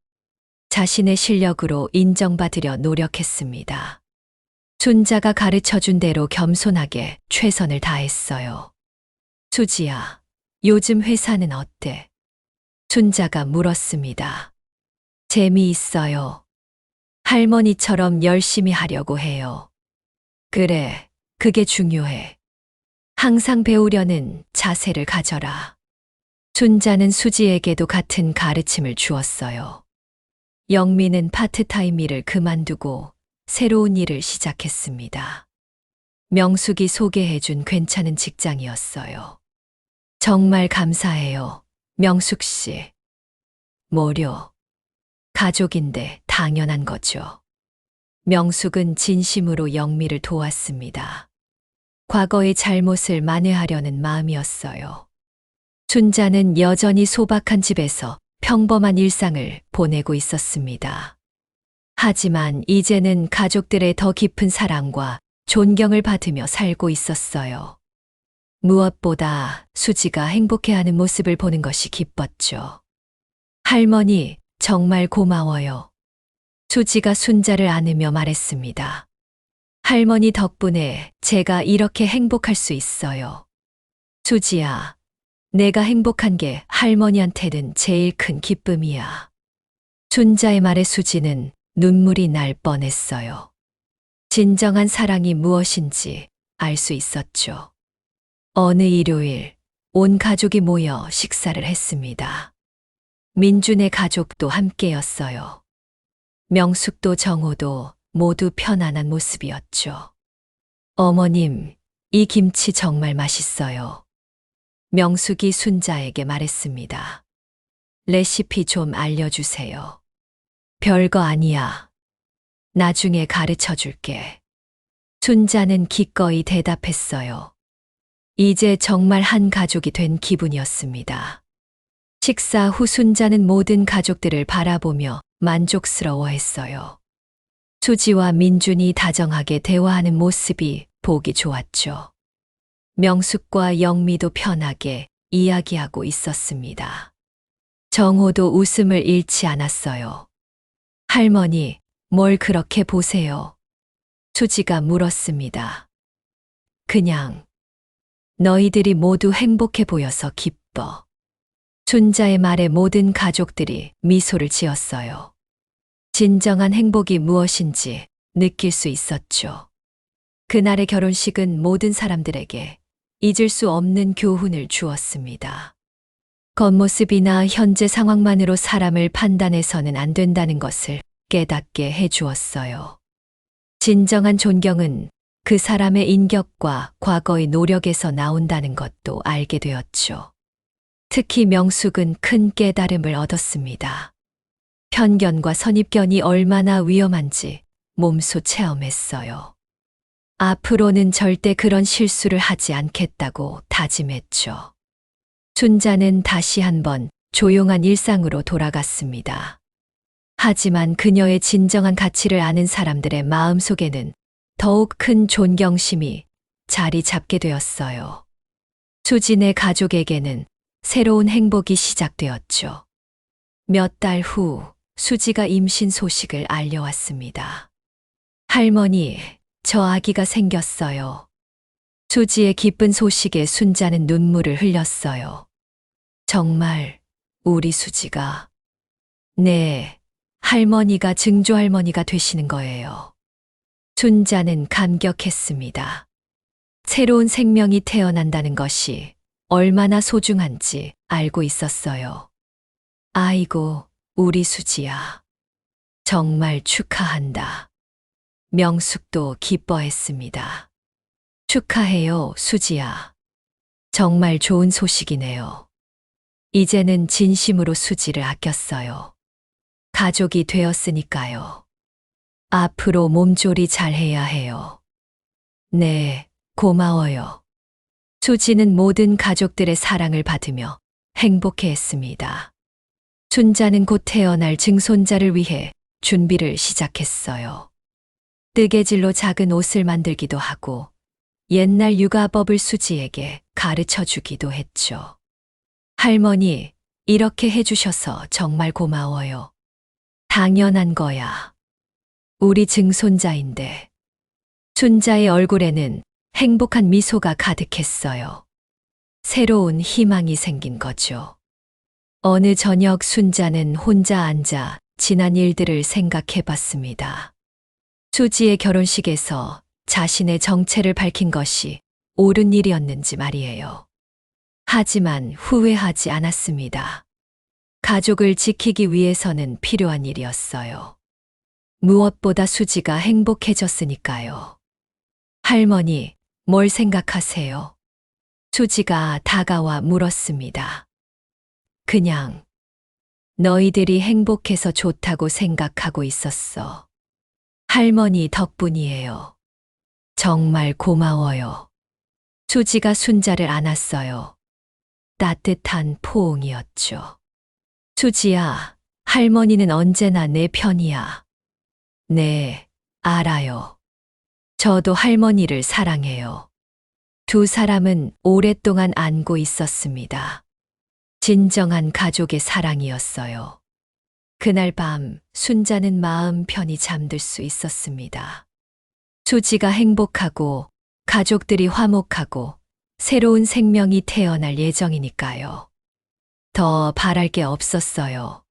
자신의 실력으로 인정받으려 노력했습니다. 춘자가 가르쳐준 대로 겸손하게 최선을 다했어요. 수지야, 요즘 회사는 어때? 춘자가 물었습니다. 재미있어요. 할머니처럼 열심히 하려고 해요. 그래, 그게 중요해. 항상 배우려는 자세를 가져라. 춘자는 수지에게도 같은 가르침을 주었어요. 영미는 파트타임 일을 그만두고 새로운 일을 시작했습니다. 명숙이 소개해준 괜찮은 직장이었어요. 정말 감사해요, 명숙 씨. 뭐려? 가족인데 당연한 거죠. 명숙은 진심으로 영미를 도왔습니다. 과거의 잘못을 만회하려는 마음이었어요. 춘자는 여전히 소박한 집에서 평범한 일상을 보내고 있었습니다. 하지만 이제는 가족들의 더 깊은 사랑과 존경을 받으며 살고 있었어요. 무엇보다 수지가 행복해하는 모습을 보는 것이 기뻤죠. 할머니, 정말 고마워요. 수지가 순자를 안으며 말했습니다. 할머니 덕분에 제가 이렇게 행복할 수 있어요. 수지야, 내가 행복한 게 할머니한테는 제일 큰 기쁨이야. 순자의 말에 수지는 눈물이 날 뻔했어요. 진정한 사랑이 무엇인지 알 수 있었죠. 어느 일요일, 온 가족이 모여 식사를 했습니다. 민준의 가족도 함께였어요. 명숙도 정호도 모두 편안한 모습이었죠. 어머님, 이 김치 정말 맛있어요. 명숙이 순자에게 말했습니다. 레시피 좀 알려주세요. 별거 아니야. 나중에 가르쳐 줄게. 순자는 기꺼이 대답했어요. 이제 정말 한 가족이 된 기분이었습니다. 식사 후 순자는 모든 가족들을 바라보며 만족스러워했어요. 수지와 민준이 다정하게 대화하는 모습이 보기 좋았죠. 명숙과 영미도 편하게 이야기하고 있었습니다. 정호도 웃음을 잃지 않았어요. 할머니, 뭘 그렇게 보세요? 수지가 물었습니다. 그냥 너희들이 모두 행복해 보여서 기뻐. 순자의 말에 모든 가족들이 미소를 지었어요. 진정한 행복이 무엇인지 느낄 수 있었죠. 그날의 결혼식은 모든 사람들에게 잊을 수 없는 교훈을 주었습니다. 겉모습이나 현재 상황만으로 사람을 판단해서는 안 된다는 것을 깨닫게 해주었어요. 진정한 존경은 그 사람의 인격과 과거의 노력에서 나온다는 것도 알게 되었죠. 특히 명숙은 큰 깨달음을 얻었습니다. 편견과 선입견이 얼마나 위험한지 몸소 체험했어요. 앞으로는 절대 그런 실수를 하지 않겠다고 다짐했죠. 순자는 다시 한번 조용한 일상으로 돌아갔습니다. 하지만 그녀의 진정한 가치를 아는 사람들의 마음속에는 더욱 큰 존경심이 자리 잡게 되었어요. 수진의 가족에게는 새로운 행복이 시작되었죠. 몇 달 후 수지가 임신 소식을 알려왔습니다. 할머니, 저 아기가 생겼어요. 수지의 기쁜 소식에 순자는 눈물을 흘렸어요. 정말 우리 수지가. 네, 할머니가 증조할머니가 되시는 거예요. 순자는 감격했습니다. 새로운 생명이 태어난다는 것이 얼마나 소중한지 알고 있었어요. 아이고, 우리 수지야. 정말 축하한다. 명숙도 기뻐했습니다. 축하해요, 수지야. 정말 좋은 소식이네요. 이제는 진심으로 수지를 아꼈어요. 가족이 되었으니까요. 앞으로 몸조리 잘해야 해요. 네, 고마워요. 수지는 모든 가족들의 사랑을 받으며 행복해했습니다. 순자는 곧 태어날 증손자를 위해 준비를 시작했어요. 뜨개질로 작은 옷을 만들기도 하고 옛날 육아법을 수지에게 가르쳐 주기도 했죠. 할머니, 이렇게 해주셔서 정말 고마워요. 당연한 거야. 우리 증손자인데. 순자의 얼굴에는 행복한 미소가 가득했어요. 새로운 희망이 생긴 거죠. 어느 저녁 순자는 혼자 앉아 지난 일들을 생각해 봤습니다. 수지의 결혼식에서 자신의 정체를 밝힌 것이 옳은 일이었는지 말이에요. 하지만 후회하지 않았습니다. 가족을 지키기 위해서는 필요한 일이었어요. 무엇보다 수지가 행복해졌으니까요. 할머니, 뭘 생각하세요? 수지가 다가와 물었습니다. 그냥 너희들이 행복해서 좋다고 생각하고 있었어. 할머니 덕분이에요. 정말 고마워요. 수지가 순자를 안았어요. 따뜻한 포옹이었죠. 수지야, 할머니는 언제나 내 편이야. 네, 알아요. 저도 할머니를 사랑해요. 두 사람은 오랫동안 안고 있었습니다. 진정한 가족의 사랑이었어요. 그날 밤 순자는 마음 편히 잠들 수 있었습니다. 수지가 행복하고 가족들이 화목하고 새로운 생명이 태어날 예정이니까요. 더 바랄 게 없었어요.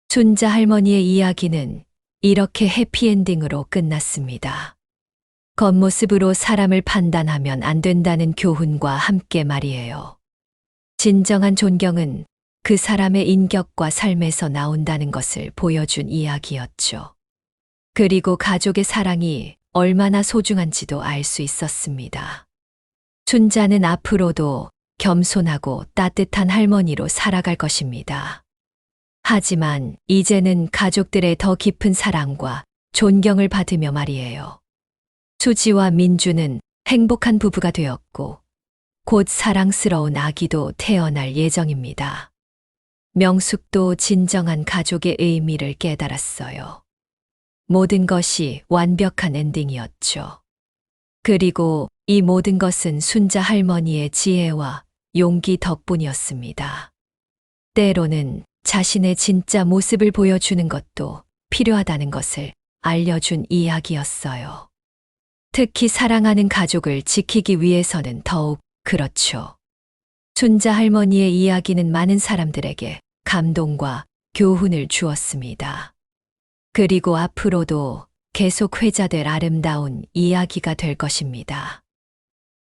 순자 할머니의 이야기는 이렇게 해피엔딩으로 끝났습니다. 겉모습으로 사람을 판단하면 안 된다는 교훈과 함께 말이에요. 진정한 존경은 그 사람의 인격과 삶에서 나온다는 것을 보여준 이야기였죠. 그리고 가족의 사랑이 얼마나 소중한지도 알 수 있었습니다. 순자는 앞으로도 겸손하고 따뜻한 할머니로 살아갈 것입니다. 하지만 이제는 가족들의 더 깊은 사랑과 존경을 받으며 말이에요. 수지와 민주는 행복한 부부가 되었고 곧 사랑스러운 아기도 태어날 예정입니다. 명숙도 진정한 가족의 의미를 깨달았어요. 모든 것이 완벽한 엔딩이었죠. 그리고 이 모든 것은 순자 할머니의 지혜와 용기 덕분이었습니다. 때로는 자신의 진짜 모습을 보여주는 것도 필요하다는 것을 알려준 이야기였어요. 특히 사랑하는 가족을 지키기 위해서는 더욱 그렇죠. 순자 할머니의 이야기는 많은 사람들에게 감동과 교훈을 주었습니다. 그리고 앞으로도 계속 회자될 아름다운 이야기가 될 것입니다.